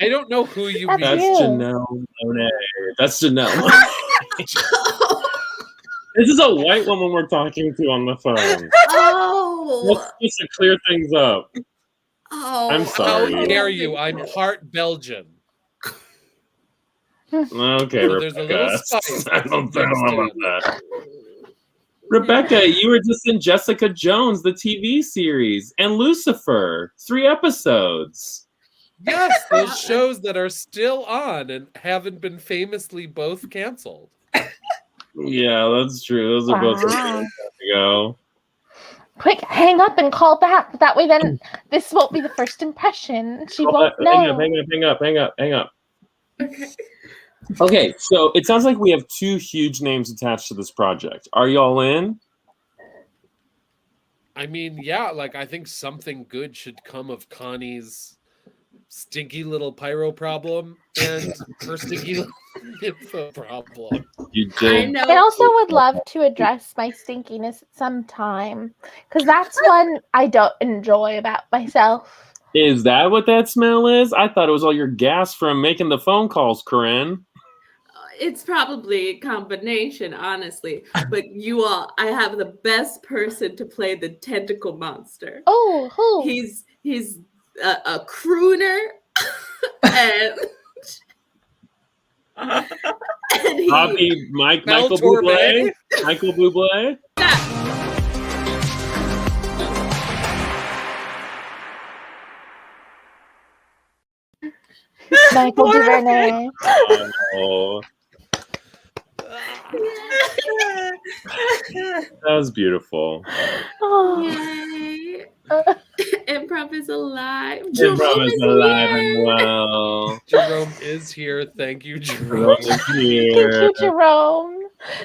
I don't know who you mean. That's Janelle Monáe. That's Janelle. This is a white woman we're talking to on the phone. Oh. Just to clear things up. Oh. I'm sorry. How dare you? I'm part Belgian. Okay, So there's a little Rebecca. spice. I don't know about that. Rebecca, you were just in Jessica Jones, the TV series, and Lucifer, 3 episodes. Yes, those shows that are still on and haven't been famously both canceled. Yeah, that's true. Those are both years ago. Quick, hang up and call back. That way then this won't be the first impression. She won't know. Hang up. Okay, so it sounds like we have 2 huge names attached to this project. Are y'all in? I mean, yeah, like I think something good should come of Connie's stinky little pyro problem and her stinky little info problem. You did. I also would love to address my stinkiness at some time, because that's one I don't enjoy about myself. Is that what that smell is? I thought it was all your gas from making the phone calls, Corinne. It's probably a combination, honestly. But you all, I have the best person to play the tentacle monster. Oh, who? He's a crooner, and Michael Bublé. Michael Bublé. Michael Duvernay. Oh. That was beautiful. Oh. Yay. Improv is alive. Improv is alive and well. Jerome is here. Thank you, Jerome. Thank you, Jerome.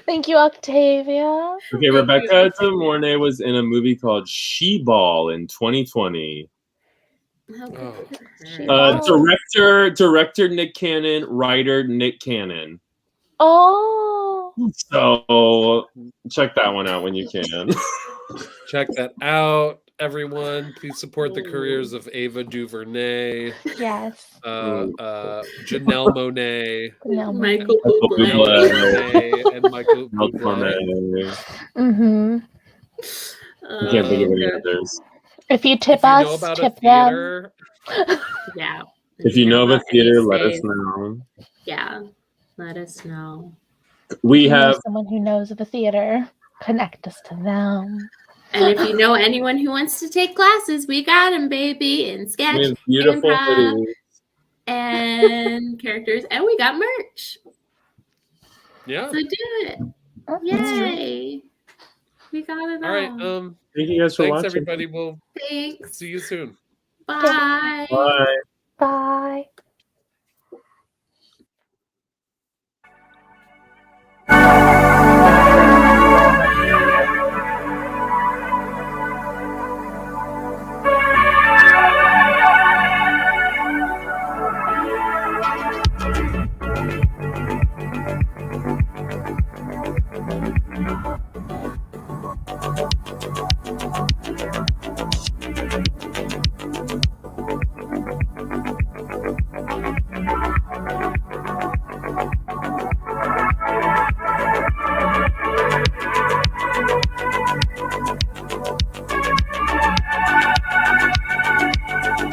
Thank you, Octavia. Okay, Rebecca De Mornay was in a movie called She-Ball in 2020. Director Nick Cannon, writer Nick Cannon. Oh. So check that one out when you can. Check that out, everyone. Please support the careers of Ava DuVernay. Yes. Janelle Monáe. Michael Bublé. And Michael Bublé. Mm-hmm. I can't think of any others. If you tip us, tip them. Yeah. If you know of a theater, let us know. Yeah, let us know. We have someone who knows of a theater. Connect us to them. And if you know anyone who wants to take classes, we got them, baby. In sketch, beautiful improv, and characters, and we got merch. Yeah. So do it. Yay. We got it all. Right. Thank you guys for thanks, watching. Everybody. We'll Thanks. see you soon. Bye. Bye. Bye.